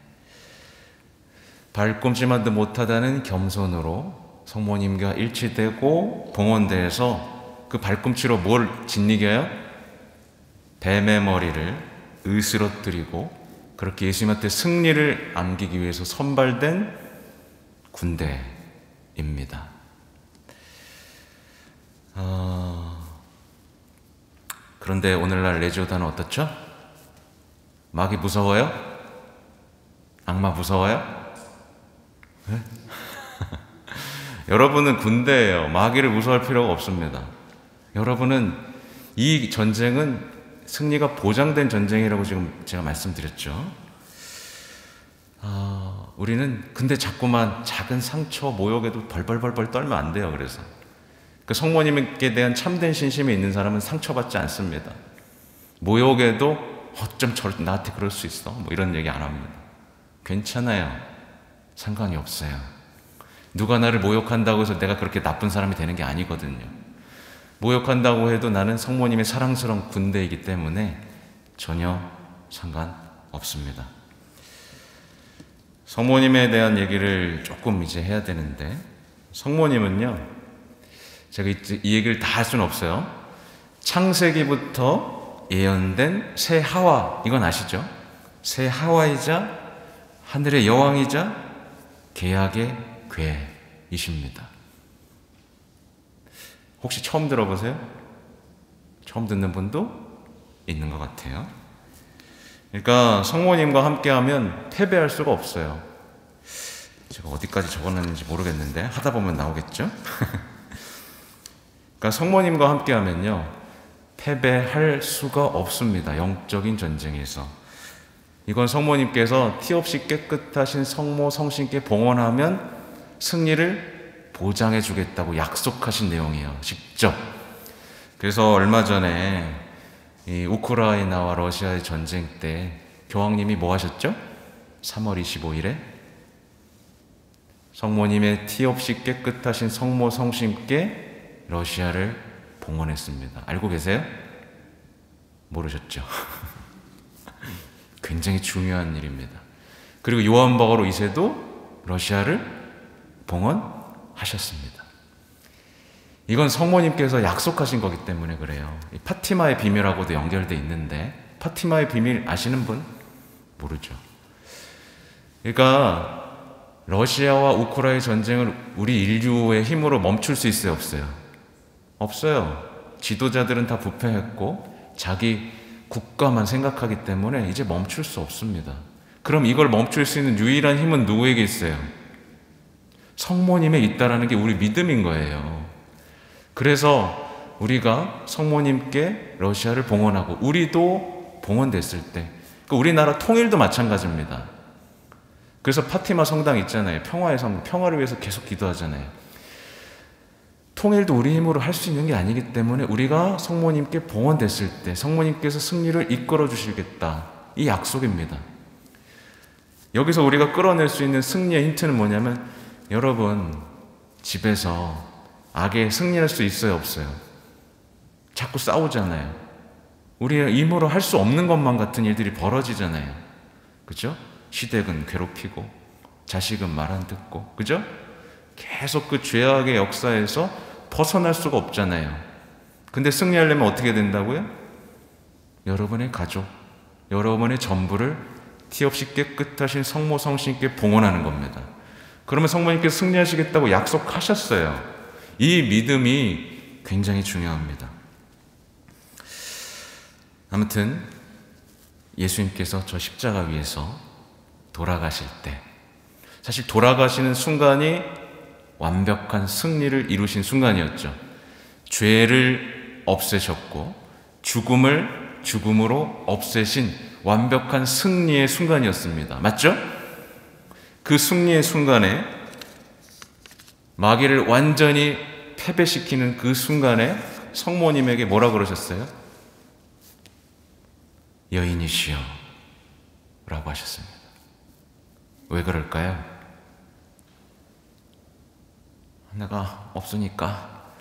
발꿈치만도 못하다는 겸손으로 성모님과 일치되고 봉헌대에서 그 발꿈치로 뭘 짓이겨요? 뱀의 머리를 으스러뜨리고 그렇게 예수님한테 승리를 안기기 위해서 선발된 군대입니다. 그런데 오늘날 레지오단은 어떻죠? 마귀 무서워요? 악마 무서워요? 네? 여러분은 군대예요. 마귀를 무서워할 필요가 없습니다. 여러분은 이 전쟁은 승리가 보장된 전쟁이라고 지금 제가 말씀드렸죠. 우리는 근데 자꾸만 작은 상처, 모욕에도 벌벌벌 떨면 안 돼요. 그래서 그 성모님께 대한 참된 신심이 있는 사람은 상처받지 않습니다. 모욕에도 어쩜 나한테 그럴 수 있어? 뭐 이런 얘기 안 합니다. 괜찮아요. 상관이 없어요. 누가 나를 모욕한다고 해서 내가 그렇게 나쁜 사람이 되는 게 아니거든요. 모욕한다고 해도 나는 성모님의 사랑스러운 군대이기 때문에 전혀 상관없습니다. 성모님에 대한 얘기를 조금 이제 해야 되는데, 성모님은요, 제가 이 얘기를 다 할 수는 없어요. 창세기부터 예언된 새 하와, 이건 아시죠? 새 하와이자 하늘의 여왕이자 계약의 궤이십니다. 혹시 처음 들어보세요? 처음 듣는 분도 있는 것 같아요. 그러니까 성모님과 함께하면 패배할 수가 없어요. 제가 어디까지 적어놨는지 모르겠는데 하다 보면 나오겠죠? 그러니까 성모님과 함께하면요, 패배할 수가 없습니다. 영적인 전쟁에서. 이건 성모님께서 티 없이 깨끗하신 성모 성신께 봉헌하면 승리를 보장해 주겠다고 약속하신 내용이에요. 직접. 그래서 얼마 전에 이 우크라이나와 러시아의 전쟁 때 교황님이 뭐 하셨죠? 3월 25일에 성모님의 티 없이 깨끗하신 성모 성신께 러시아를 봉헌했습니다. 알고 계세요? 모르셨죠? 굉장히 중요한 일입니다. 그리고 요한 바오로 2세도 러시아를 봉헌하셨습니다. 이건 성모님께서 약속하신 거기 때문에 그래요. 파티마의 비밀하고도 연결되어 있는데, 파티마의 비밀 아시는 분? 모르죠. 그러니까 러시아와 우크라이나 전쟁을 우리 인류의 힘으로 멈출 수 있어요, 없어요? 없어요. 지도자들은 다 부패했고 자기 국가만 생각하기 때문에 이제 멈출 수 없습니다. 그럼 이걸 멈출 수 있는 유일한 힘은 누구에게 있어요? 성모님에 있다라는 게 우리 믿음인 거예요. 그래서 우리가 성모님께 러시아를 봉헌하고, 우리도 봉헌됐을 때, 그러니까 우리나라 통일도 마찬가지입니다. 그래서 파티마 성당 있잖아요. 평화의 성당, 평화를 위해서 계속 기도하잖아요. 통일도 우리 힘으로 할 수 있는 게 아니기 때문에 우리가 성모님께 봉헌됐을 때 성모님께서 승리를 이끌어 주시겠다, 이 약속입니다. 여기서 우리가 끌어낼 수 있는 승리의 힌트는 뭐냐면, 여러분 집에서 악에 승리할 수 있어요, 없어요? 자꾸 싸우잖아요. 우리의 힘으로 할 수 없는 것만 같은 일들이 벌어지잖아요. 그죠? 시댁은 괴롭히고 자식은 말 안 듣고, 그죠? 계속 그 죄악의 역사에서 벗어날 수가 없잖아요. 근데 승리하려면 어떻게 된다고요? 여러분의 가족, 여러분의 전부를 티 없이 깨끗하신 성모 성신께 봉헌하는 겁니다. 그러면 성모님께서 승리하시겠다고 약속하셨어요. 이 믿음이 굉장히 중요합니다. 아무튼 예수님께서 저 십자가 위에서 돌아가실 때, 사실 돌아가시는 순간이 완벽한 승리를 이루신 순간이었죠. 죄를 없애셨고 죽음을 죽음으로 없애신 완벽한 승리의 순간이었습니다. 맞죠? 그 승리의 순간에, 마귀를 완전히 패배시키는 그 순간에 성모님에게 뭐라 그러셨어요? 여인이시여 라고 하셨습니다. 왜 그럴까요? 내가 없으니까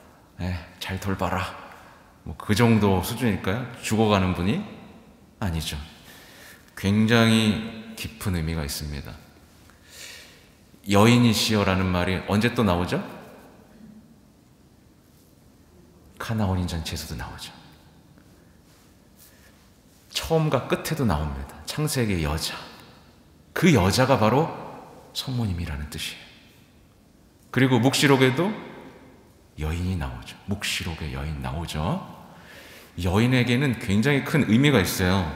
잘 돌봐라, 뭐 그 정도 수준일까요? 죽어가는 분이? 아니죠. 굉장히 깊은 의미가 있습니다. 여인이시여라는 말이 언제 또 나오죠? 카나 혼인잔치에서도 나오죠. 처음과 끝에도 나옵니다. 창세기의 여자, 그 여자가 바로 성모님이라는 뜻이에요. 그리고 묵시록에도 여인이 나오죠. 묵시록에 여인 나오죠. 여인에게는 굉장히 큰 의미가 있어요.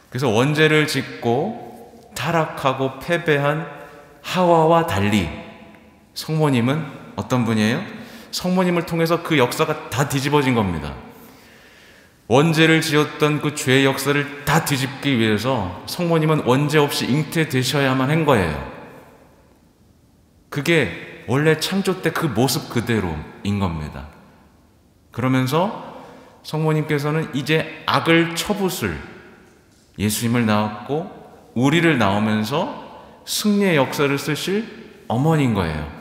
그래서 원죄를 짓고 타락하고 패배한 하와와 달리 성모님은 어떤 분이에요? 성모님을 통해서 그 역사가 다 뒤집어진 겁니다. 원죄를 지었던 그 죄의 역사를 다 뒤집기 위해서 성모님은 원죄 없이 잉태되셔야만 한 거예요. 그게 원래 창조 때 그 모습 그대로인 겁니다. 그러면서 성모님께서는 이제 악을 쳐부술 예수님을 낳았고 우리를 낳으면서 승리의 역사를 쓰실 어머니인 거예요.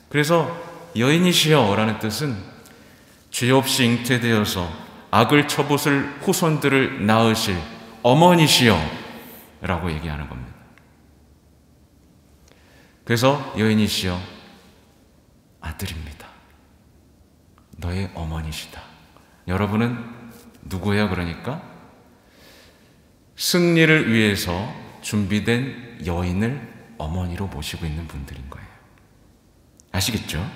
그래서 여인이시여 라는 뜻은 죄 없이 잉태되어서 악을 쳐부술 후손들을 낳으실 어머니시여 라고 얘기하는 겁니다. 그래서 여인이시여 아들입니다. 너의 어머니시다. 여러분은 누구예요? 그러니까 승리를 위해서 준비된 여인을 어머니로 모시고 있는 분들인 거예요. 아시겠죠?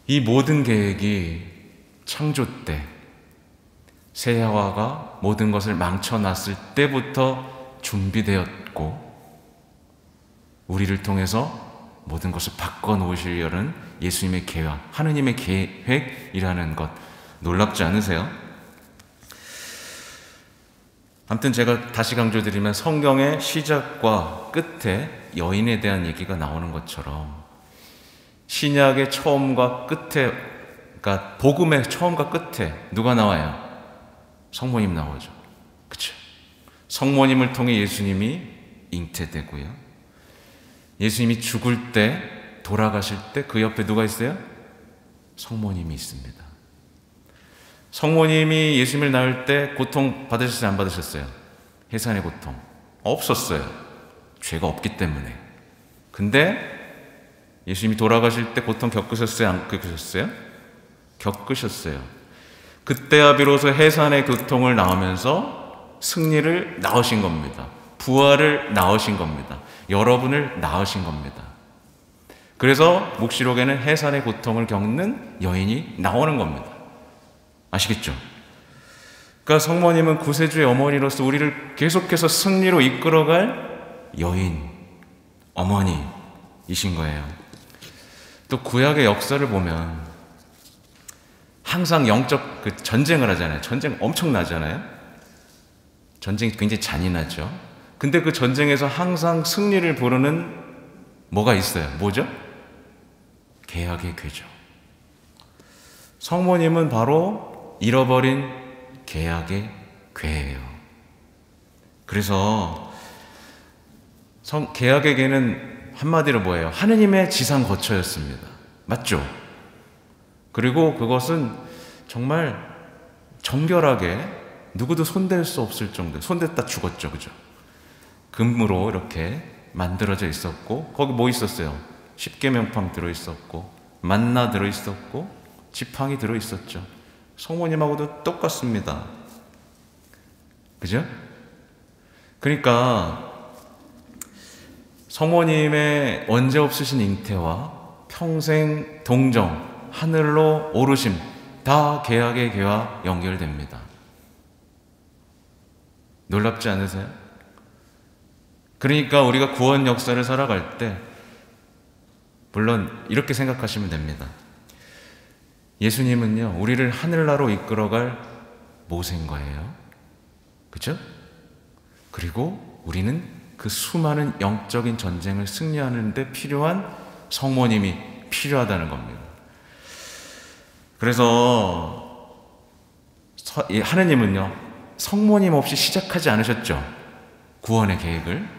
이 모든 계획이 창조 때 새하와가 모든 것을 망쳐놨을 때부터 준비되었고, 우리를 통해서 모든 것을 바꿔놓으시려는 예수님의 계획, 하느님의 계획이라는 것, 놀랍지 않으세요? 아무튼 제가 다시 강조드리면 성경의 시작과 끝에 여인에 대한 얘기가 나오는 것처럼 신약의 처음과 끝에, 그러니까 복음의 처음과 끝에 누가 나와요? 성모님 나오죠. 그렇죠? 성모님을 통해 예수님이 잉태되고요. 예수님이 죽을 때, 돌아가실 때 그 옆에 누가 있어요? 성모님이 있습니다. 성모님이 예수님을 낳을 때 고통 받으셨어요? 안 받으셨어요? 해산의 고통 없었어요. 죄가 없기 때문에. 근데 예수님이 돌아가실 때 고통 겪으셨어요? 안 겪으셨어요? 겪으셨어요. 그때야 비로소 해산의 고통을 낳으면서 승리를 낳으신 겁니다. 부활을 낳으신 겁니다. 여러분을 낳으신 겁니다. 그래서 묵시록에는 해산의 고통을 겪는 여인이 나오는 겁니다. 아시겠죠? 그러니까 성모님은 구세주의 어머니로서 우리를 계속해서 승리로 이끌어갈 여인, 어머니이신 거예요. 또 구약의 역사를 보면 항상 영적 전쟁을 하잖아요. 전쟁 엄청나잖아요. 전쟁이 굉장히 잔인하죠. 근데 그 전쟁에서 항상 승리를 부르는 뭐가 있어요? 뭐죠? 계약의 궤죠. 성모님은 바로 잃어버린 계약의 궤예요. 그래서 계약의 궤는 한마디로 뭐예요? 하느님의 지상 거처였습니다. 맞죠? 그리고 그것은 정말 정결하게 누구도 손댈 수 없을 정도, 손댔다 죽었죠. 그죠? 금으로 이렇게 만들어져 있었고, 거기 뭐 있었어요? 십계명판 들어있었고, 만나 들어있었고, 지팡이 들어있었죠. 성모님하고도 똑같습니다. 그죠? 그러니까 성모님의 언제 없으신 잉태와 평생 동정, 하늘로 오르심, 다 계약의 궤와 연결됩니다. 놀랍지 않으세요? 그러니까 우리가 구원 역사를 살아갈 때 물론 이렇게 생각하시면 됩니다. 예수님은요, 우리를 하늘나라로 이끌어갈 모세인 거예요. 그렇죠? 그리고 우리는 그 수많은 영적인 전쟁을 승리하는 데 필요한 성모님이 필요하다는 겁니다. 그래서 하느님은요, 성모님 없이 시작하지 않으셨죠. 구원의 계획을.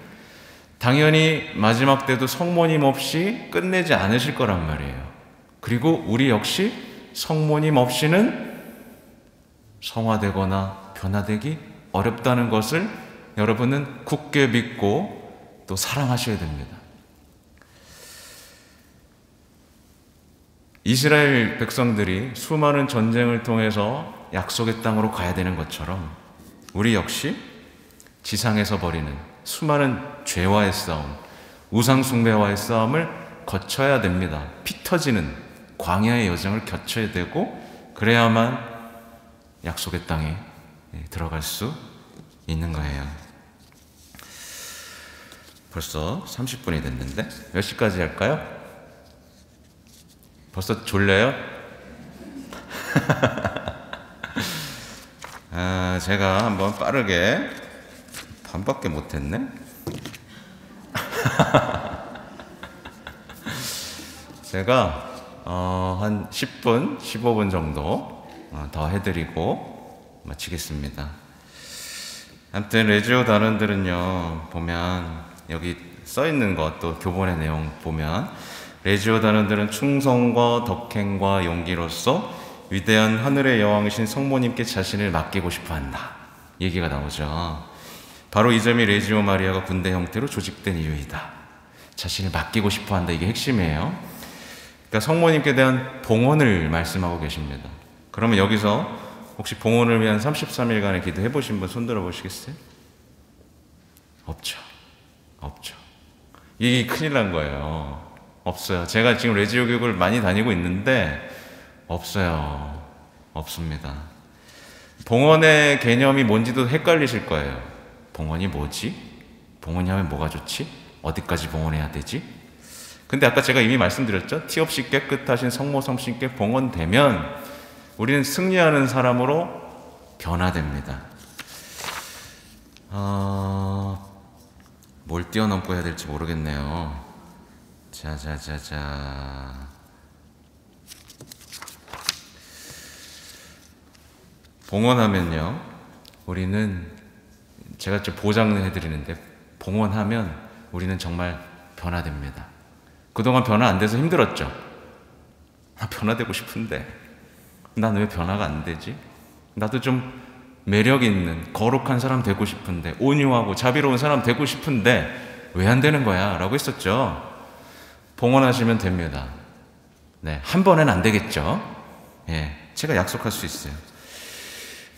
당연히 마지막 때도 성모님 없이 끝내지 않으실 거란 말이에요. 그리고 우리 역시 성모님 없이는 성화되거나 변화되기 어렵다는 것을 여러분은 굳게 믿고 또 사랑하셔야 됩니다. 이스라엘 백성들이 수많은 전쟁을 통해서 약속의 땅으로 가야 되는 것처럼 우리 역시 지상에서 벌이는 수많은 죄와의 싸움, 우상 숭배와의 싸움을 거쳐야 됩니다. 피 터지는 광야의 여정을 거쳐야 되고, 그래야만 약속의 땅에 들어갈 수 있는 거예요. 벌써 30분이 됐는데 몇 시까지 할까요? 벌써 졸려요? 제가 한번 빠르게 반밖에 못했네. 제가 한 10분, 15분 정도 더 해드리고 마치겠습니다. 아무튼 레지오 단원들은요, 보면 여기 써있는 것, 또 교본의 내용 보면 레지오 단원들은 충성과 덕행과 용기로서 위대한 하늘의 여왕이신 성모님께 자신을 맡기고 싶어한다, 얘기가 나오죠. 바로 이 점이 레지오 마리아가 군대 형태로 조직된 이유이다. 자신을 맡기고 싶어한다, 이게 핵심이에요. 그러니까 성모님께 대한 봉헌을 말씀하고 계십니다. 그러면 여기서 혹시 봉헌을 위한 33일간의 기도 해보신 분 손들어 보시겠어요? 없죠. 없죠. 이게 큰일 난 거예요. 없어요. 제가 지금 레지오 교육을 많이 다니고 있는데 없어요. 없습니다. 봉헌의 개념이 뭔지도 헷갈리실 거예요. 봉헌이 뭐지? 봉헌이 하면 뭐가 좋지? 어디까지 봉헌해야 되지? 근데 아까 제가 이미 말씀드렸죠? 티 없이 깨끗하신 성모 성신께 봉헌되면 우리는 승리하는 사람으로 변화됩니다. 뭘 뛰어넘고 해야 될지 모르겠네요. 자자자자. 봉헌하면요, 우리는 제가 좀 보장을 해드리는데 봉헌하면 우리는 정말 변화됩니다. 그동안 변화 안 돼서 힘들었죠? 나 변화되고 싶은데 난 왜 변화가 안 되지? 나도 좀 매력 있는 거룩한 사람 되고 싶은데, 온유하고 자비로운 사람 되고 싶은데 왜 안 되는 거야? 라고 했었죠. 봉헌하시면 됩니다. 네, 한 번엔 안 되겠죠. 예, 제가 약속할 수 있어요.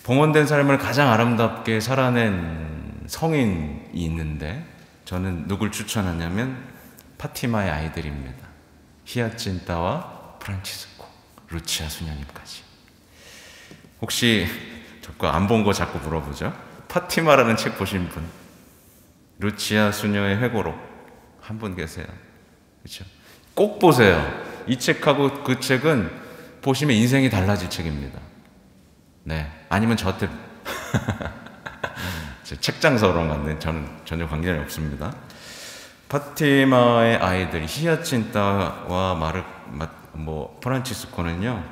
봉헌된 삶을 가장 아름답게 살아낸 성인이 있는데 저는 누굴 추천하냐면 파티마의 아이들입니다. 히아친타와 프란치스코, 루치아 수녀님까지. 혹시 저거 안 본 거 자꾸 물어보죠? 파티마라는 책 보신 분, 루치아 수녀의 회고록 한 분 계세요. 그렇죠? 꼭 보세요. 이 책하고 그 책은 보시면 인생이 달라질 책입니다. 네, 아니면 저한테 책장서 그런 건데 저는 전혀 관계는 없습니다. 파티마의 아이들 히아친타와 프란치스코는요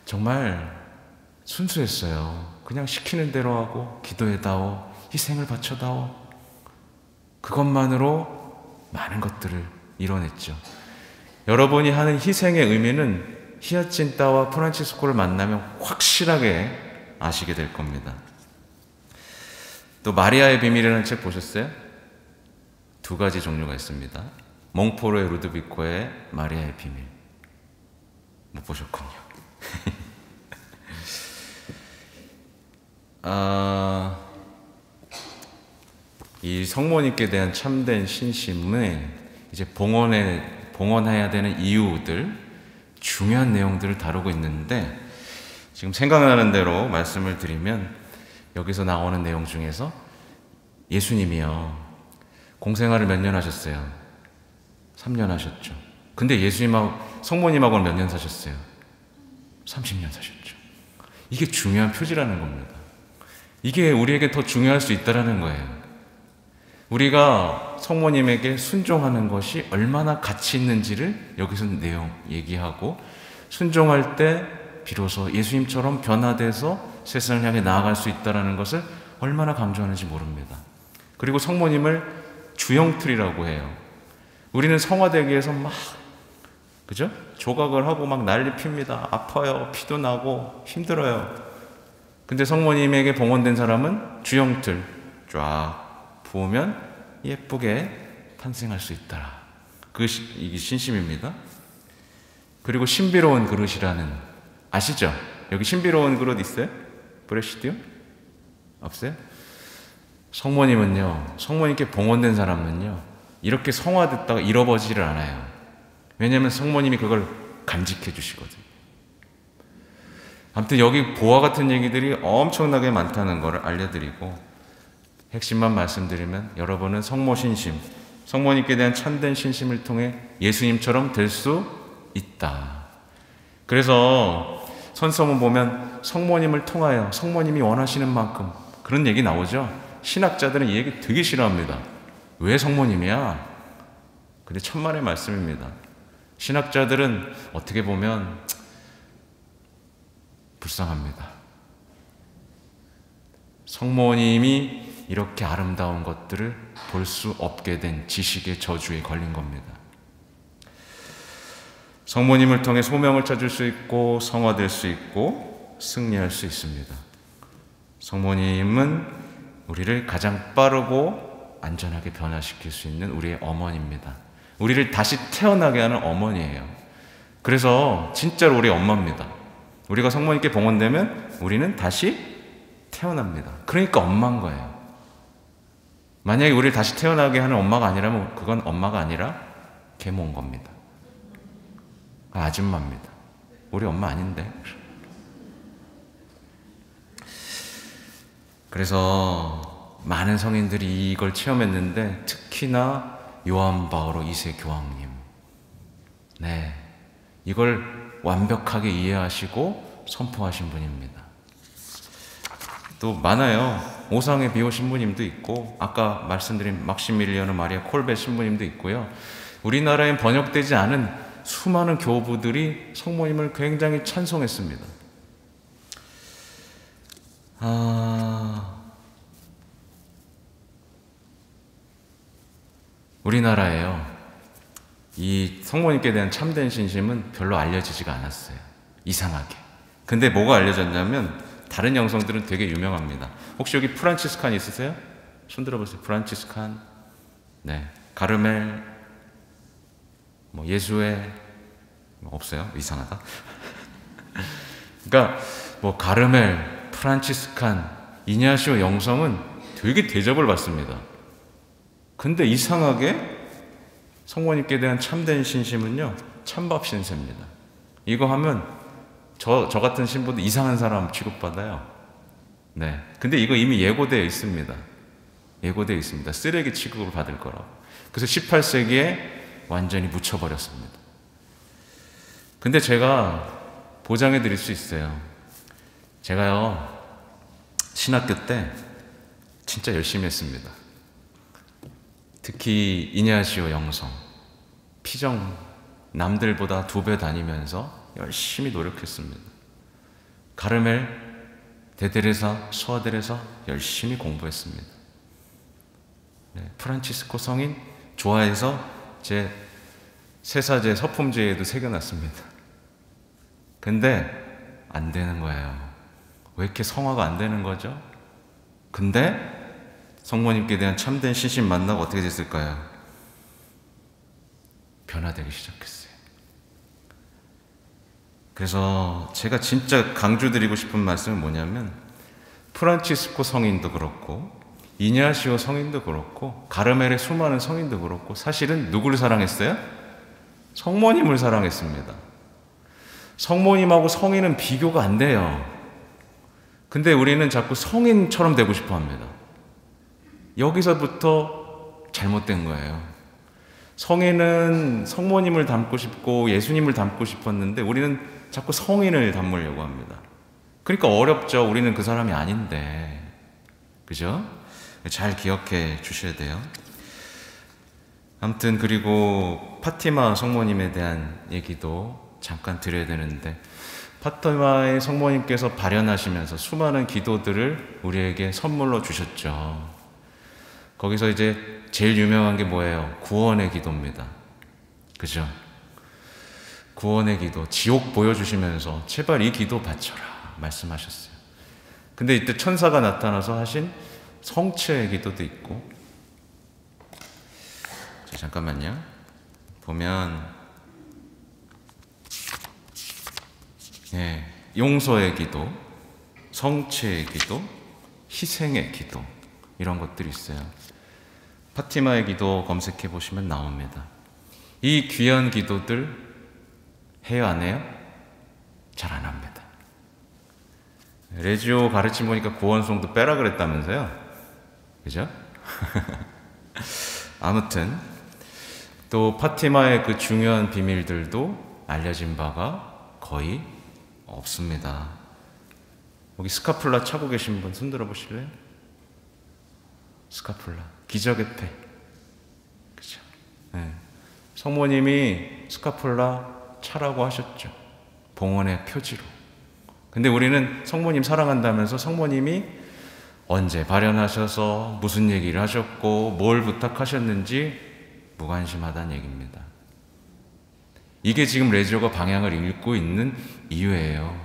정말 순수했어요. 그냥 시키는 대로 하고 기도해다오, 희생을 바쳐다오, 그것만으로 많은 것들을 이뤄냈죠. 여러분이 하는 희생의 의미는 히아친타와 프란치스코를 만나면 확실하게 아시게 될 겁니다. 또 마리아의 비밀이라는 책 보셨어요? 두 가지 종류가 있습니다. 몽포로의 루드비코의 마리아의 비밀. 못 보셨군요. 이 성모님께 대한 참된 신심은 이제 봉헌해야 되는 이유들, 중요한 내용들을 다루고 있는데, 지금 생각나는 대로 말씀을 드리면 여기서 나오는 내용 중에서 예수님이요 공생활을 몇 년 하셨어요? 3년 하셨죠. 근데 예수님하고 성모님하고는 몇 년 사셨어요? 30년 사셨죠. 이게 중요한 표지라는 겁니다. 이게 우리에게 더 중요할 수 있다는 거예요. 우리가 성모님에게 순종하는 것이 얼마나 가치 있는지를 여기서 내용 얘기하고, 순종할 때 비로소 예수님처럼 변화돼서 세상을 향해 나아갈 수 있다는 것을 얼마나 강조하는지 모릅니다. 그리고 성모님을 주영틀이라고 해요. 우리는 성화되기 위해서 그죠? 조각을 하고 막 난리 핍니다. 아파요. 피도 나고 힘들어요. 근데 성모님에게 봉헌된 사람은 주영틀 쫙 부으면 예쁘게 탄생할 수 있더라. 이게 신심입니다. 그리고 신비로운 그릇이라는, 아시죠? 여기 신비로운 그릇 있어요? 브레시디오? 없어요? 성모님은요, 성모님께 봉헌된 사람은요, 이렇게 성화됐다가 잃어버지를 않아요. 왜냐하면 성모님이 그걸 간직해 주시거든요. 아무튼 여기 보화 같은 얘기들이 엄청나게 많다는 것을 알려드리고, 핵심만 말씀드리면 여러분은 성모 신심, 성모님께 대한 참된 신심을 통해 예수님처럼 될 수 있다. 그래서 선서문 보면 성모님을 통하여 성모님이 원하시는 만큼, 그런 얘기 나오죠. 신학자들은 이 얘기 되게 싫어합니다. 왜 성모님이야? 근데 천만의 말씀입니다. 신학자들은 어떻게 보면 불쌍합니다. 성모님이 이렇게 아름다운 것들을 볼 수 없게 된 지식의 저주에 걸린 겁니다. 성모님을 통해 소명을 찾을 수 있고 성화될 수 있고 승리할 수 있습니다. 성모님은 우리를 가장 빠르고 안전하게 변화시킬 수 있는 우리의 어머니입니다. 우리를 다시 태어나게 하는 어머니예요. 그래서 진짜로 우리 엄마입니다. 우리가 성모님께 봉헌되면 우리는 다시 태어납니다. 그러니까 엄마인 거예요. 만약에 우리를 다시 태어나게 하는 엄마가 아니라면 그건 엄마가 아니라 계모인 겁니다. 아줌마입니다. 우리 엄마 아닌데. 그래서 많은 성인들이 이걸 체험했는데 특히나 요한 바오로 2세 교황님, 네, 이걸 완벽하게 이해하시고 선포하신 분입니다. 또 많아요. 오상의 비오 신부님도 있고 아까 말씀드린 막시밀리아노 마리아 콜베 신부님도 있고요. 우리나라엔 번역되지 않은 수많은 교부들이 성모님을 굉장히 찬송했습니다. 우리나라에요, 이 성모님께 대한 참된 신심은 별로 알려지지가 않았어요. 이상하게. 근데 뭐가 알려졌냐면 다른 영성들은 되게 유명합니다. 혹시 여기 프란치스칸 있으세요? 손 들어보세요. 프란치스칸, 네, 가르멜, 뭐 예수회, 뭐 없어요? 이상하다. 그러니까 뭐 가르멜, 프란치스칸, 이냐시오 영성은 되게 대접을 받습니다. 근데 이상하게 성모님께 대한 참된 신심은요, 찬밥 신세입니다. 이거 하면 저 같은 신부도 이상한 사람 취급받아요. 네. 근데 이거 이미 예고되어 있습니다. 예고되어 있습니다. 쓰레기 취급을 받을 거라고. 그래서 18세기에 완전히 묻혀버렸습니다. 근데 제가 보장해 드릴 수 있어요. 제가요, 신학교 때 진짜 열심히 했습니다. 특히 이냐시오 영성, 피정 남들보다 2배 다니면서 열심히 노력했습니다. 가르멜, 대데레사, 수아데레사 열심히 공부했습니다. 네, 프란치스코 성인 좋아해서 제 세사제 서품제에도 새겨놨습니다. 근데 안 되는 거예요. 왜 이렇게 성화가 안 되는 거죠? 근데 성모님께 대한 참된 신심 만나고 어떻게 됐을까요? 변화되기 시작했어요. 그래서 제가 진짜 강조드리고 싶은 말씀은 뭐냐면, 프란치스코 성인도 그렇고 이냐시오 성인도 그렇고 가르멜의 수많은 성인도 그렇고 사실은 누구를 사랑했어요? 성모님을 사랑했습니다. 성모님하고 성인은 비교가 안 돼요. 근데 우리는 자꾸 성인처럼 되고 싶어 합니다. 여기서부터 잘못된 거예요. 성인은 성모님을 닮고 싶고 예수님을 닮고 싶었는데 우리는 자꾸 성인을 닮으려고 합니다. 그러니까 어렵죠. 우리는 그 사람이 아닌데. 그죠? 잘 기억해 주셔야 돼요. 아무튼 그리고 파티마 성모님에 대한 얘기도 잠깐 드려야 되는데, 파티마의 성모님께서 발현하시면서 수많은 기도들을 우리에게 선물로 주셨죠. 거기서 이제 제일 유명한 게 뭐예요? 구원의 기도입니다. 그죠? 구원의 기도, 지옥 보여주시면서 제발 이 기도 바쳐라 말씀하셨어요. 근데 이때 천사가 나타나서 하신 성체의 기도도 있고, 자, 잠깐만요. 보면 용서의 기도, 성체의 기도, 희생의 기도, 이런 것들이 있어요. 파티마의 기도 검색해 보시면 나옵니다. 이 귀한 기도들 해요, 안 해요? 잘 안 합니다. 레지오 가르침 보니까 구원송도 빼라 그랬다면서요? 그죠? 아무튼 또 파티마의 그 중요한 비밀들도 알려진 바가 거의 없습니다. 여기 스카풀라 차고 계신 분 손 들어 보실래요? 스카풀라, 기적의 패. 그죠? 네. 성모님이 스카풀라 차라고 하셨죠. 봉헌의 표지로. 근데 우리는 성모님 사랑한다면서 성모님이 언제 발현하셔서 무슨 얘기를 하셨고 뭘 부탁하셨는지 무관심하다는 얘기입니다. 이게 지금 레지오가 방향을 잃고 있는 이유예요.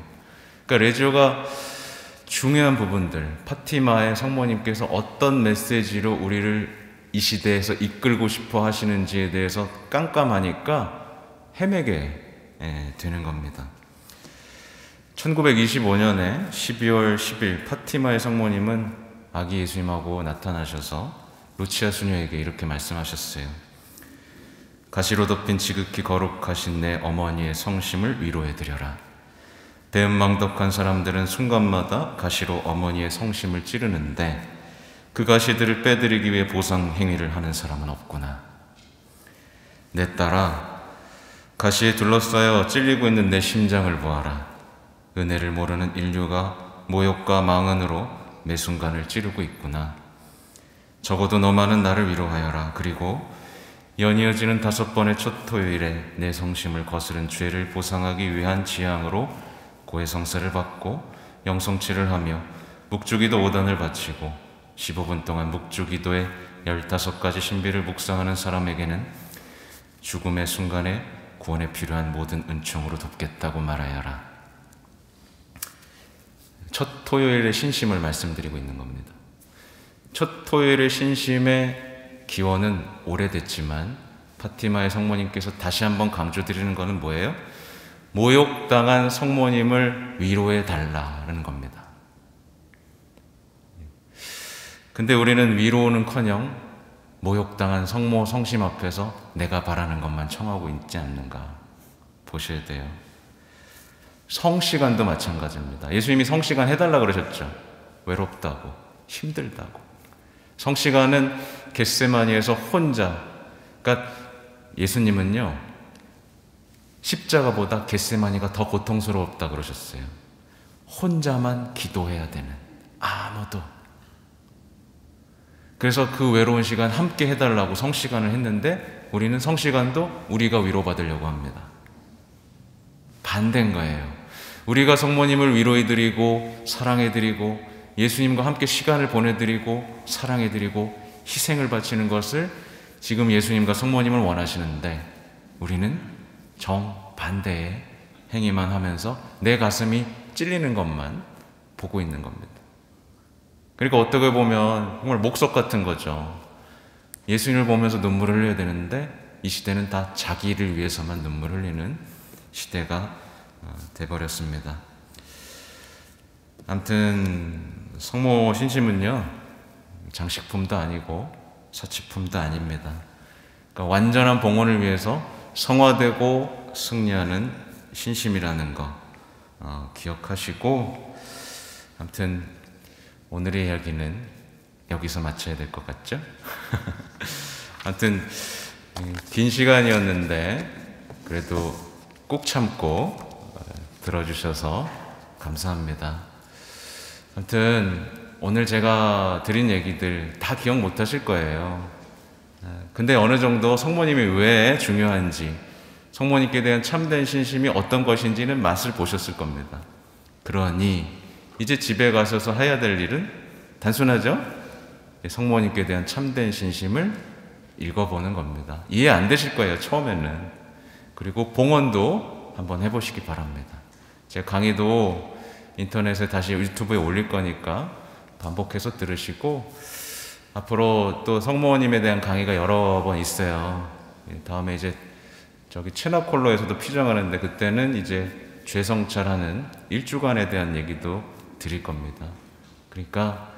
그러니까 레지오가 중요한 부분들, 파티마의 성모님께서 어떤 메시지로 우리를 이 시대에서 이끌고 싶어 하시는지에 대해서 깜깜하니까 헤매게 되는 겁니다. 1925년에 12월 10일 파티마의 성모님은 아기 예수님하고 나타나셔서 루치아 수녀에게 이렇게 말씀하셨어요. 가시로 덮인 지극히 거룩하신 내 어머니의 성심을 위로해드려라. 배은망덕한 사람들은 순간마다 가시로 어머니의 성심을 찌르는데 그 가시들을 빼드리기 위해 보상 행위를 하는 사람은 없구나. 내 딸아, 가시에 둘러싸여 찔리고 있는 내 심장을 보아라. 은혜를 모르는 인류가 모욕과 망언으로 매 순간을 찌르고 있구나. 적어도 너만은 나를 위로하여라. 그리고 연이어지는 5번의 첫 토요일에 내 성심을 거스른 죄를 보상하기 위한 지향으로 고해성사를 받고 영성치를 하며 묵주기도 5단을 바치고 15분 동안 묵주기도의 15가지 신비를 묵상하는 사람에게는 죽음의 순간에 구원에 필요한 모든 은총으로 돕겠다고 말하여라. 첫 토요일의 신심을 말씀드리고 있는 겁니다. 첫 토요일의 신심의 기원은 오래됐지만 파티마의 성모님께서 다시 한번 강조드리는 것은 뭐예요? 모욕당한 성모님을 위로해 달라는 겁니다. 근데 우리는 위로는커녕 모욕당한 성모 성심 앞에서 내가 바라는 것만 청하고 있지 않는가 보셔야 돼요. 성시간도 마찬가지입니다. 예수님이 성시간 해달라 그러셨죠. 외롭다고, 힘들다고. 성시간은 겟세마니에서 혼자, 그러니까 예수님은요 십자가보다 겟세마니가 더 고통스럽다 그러셨어요. 혼자만 기도해야 되는, 아무도. 그래서 그 외로운 시간 함께 해달라고 성시간을 했는데 우리는 성시간도 우리가 위로받으려고 합니다. 반대인 거예요. 우리가 성모님을 위로해드리고 사랑해드리고 예수님과 함께 시간을 보내드리고 사랑해드리고 희생을 바치는 것을 지금 예수님과 성모님을 원하시는데 우리는 정반대의 행위만 하면서 내 가슴이 찔리는 것만 보고 있는 겁니다. 그러니까 어떻게 보면 정말 목석 같은 거죠. 예수님을 보면서 눈물을 흘려야 되는데 이 시대는 다 자기를 위해서만 눈물 흘리는 시대가 돼버렸습니다. 아무튼 성모 신심은요 장식품도 아니고 사치품도 아닙니다. 그러니까 완전한 봉헌을 위해서 성화되고 승리하는 신심이라는 거 기억하시고, 아무튼 오늘의 이야기는 여기서 마쳐야 될 것 같죠? 아무튼 긴 시간이었는데 그래도 꾹 참고 들어주셔서 감사합니다. 아무튼 오늘 제가 드린 얘기들 다 기억 못 하실 거예요. 근데 어느 정도 성모님이 왜 중요한지, 성모님께 대한 참된 신심이 어떤 것인지는 맛을 보셨을 겁니다. 그러니 이제 집에 가셔서 해야 될 일은 단순하죠? 성모님께 대한 참된 신심을 읽어보는 겁니다. 이해 안 되실 거예요, 처음에는. 그리고 봉헌도 한번 해보시기 바랍니다. 제 강의도 인터넷에 다시 유튜브에 올릴 거니까 반복해서 들으시고, 앞으로 또 성모님에 대한 강의가 여러 번 있어요. 다음에 이제 저기 체나콜로에서도 피정하는데 그때는 이제 죄성찰하는 일주간에 대한 얘기도 드릴 겁니다. 그러니까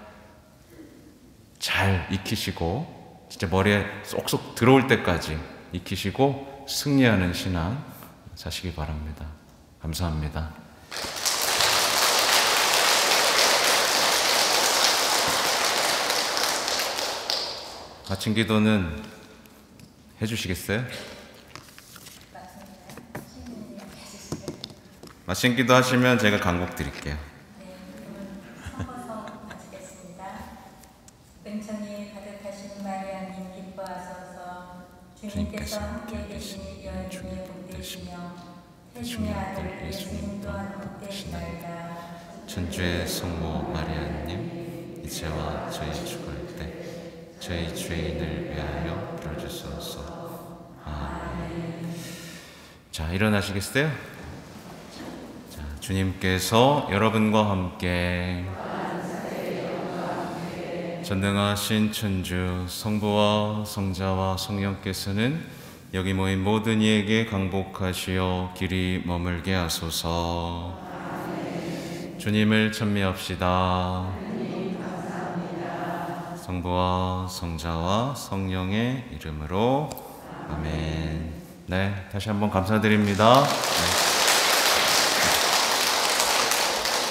잘 익히시고 진짜 머리에 쏙쏙 들어올 때까지 익히시고 승리하는 신앙 사시기 바랍니다. 감사합니다. 마침 기도는 해주시겠어요? 마침 기도 하시면 제가 간곡 드릴게요. 네, 성어서 마치겠습니다. 은총이 가득하신 마리아님 기뻐하소서. 주님께서 함께 계시니 여인 중에 복되시며 태중의 아들 예수님 또한 복되시나이다. 천주의 성모 마리아님, 이제와 저희 죽을 때 저희 죄인을 위하여 빌어주소서. 아멘. 자, 일어나시겠어요? 자, 주님께서 여러분과 함께 전능하신 천주 성부와 성자와 성령께서는 여기 모인 모든 이에게 강복하시어 길이 머물게 하소서. 주님을 찬미합시다. 성부와 성자와 성령의 이름으로 아멘. 네, 다시 한번 감사드립니다. 네.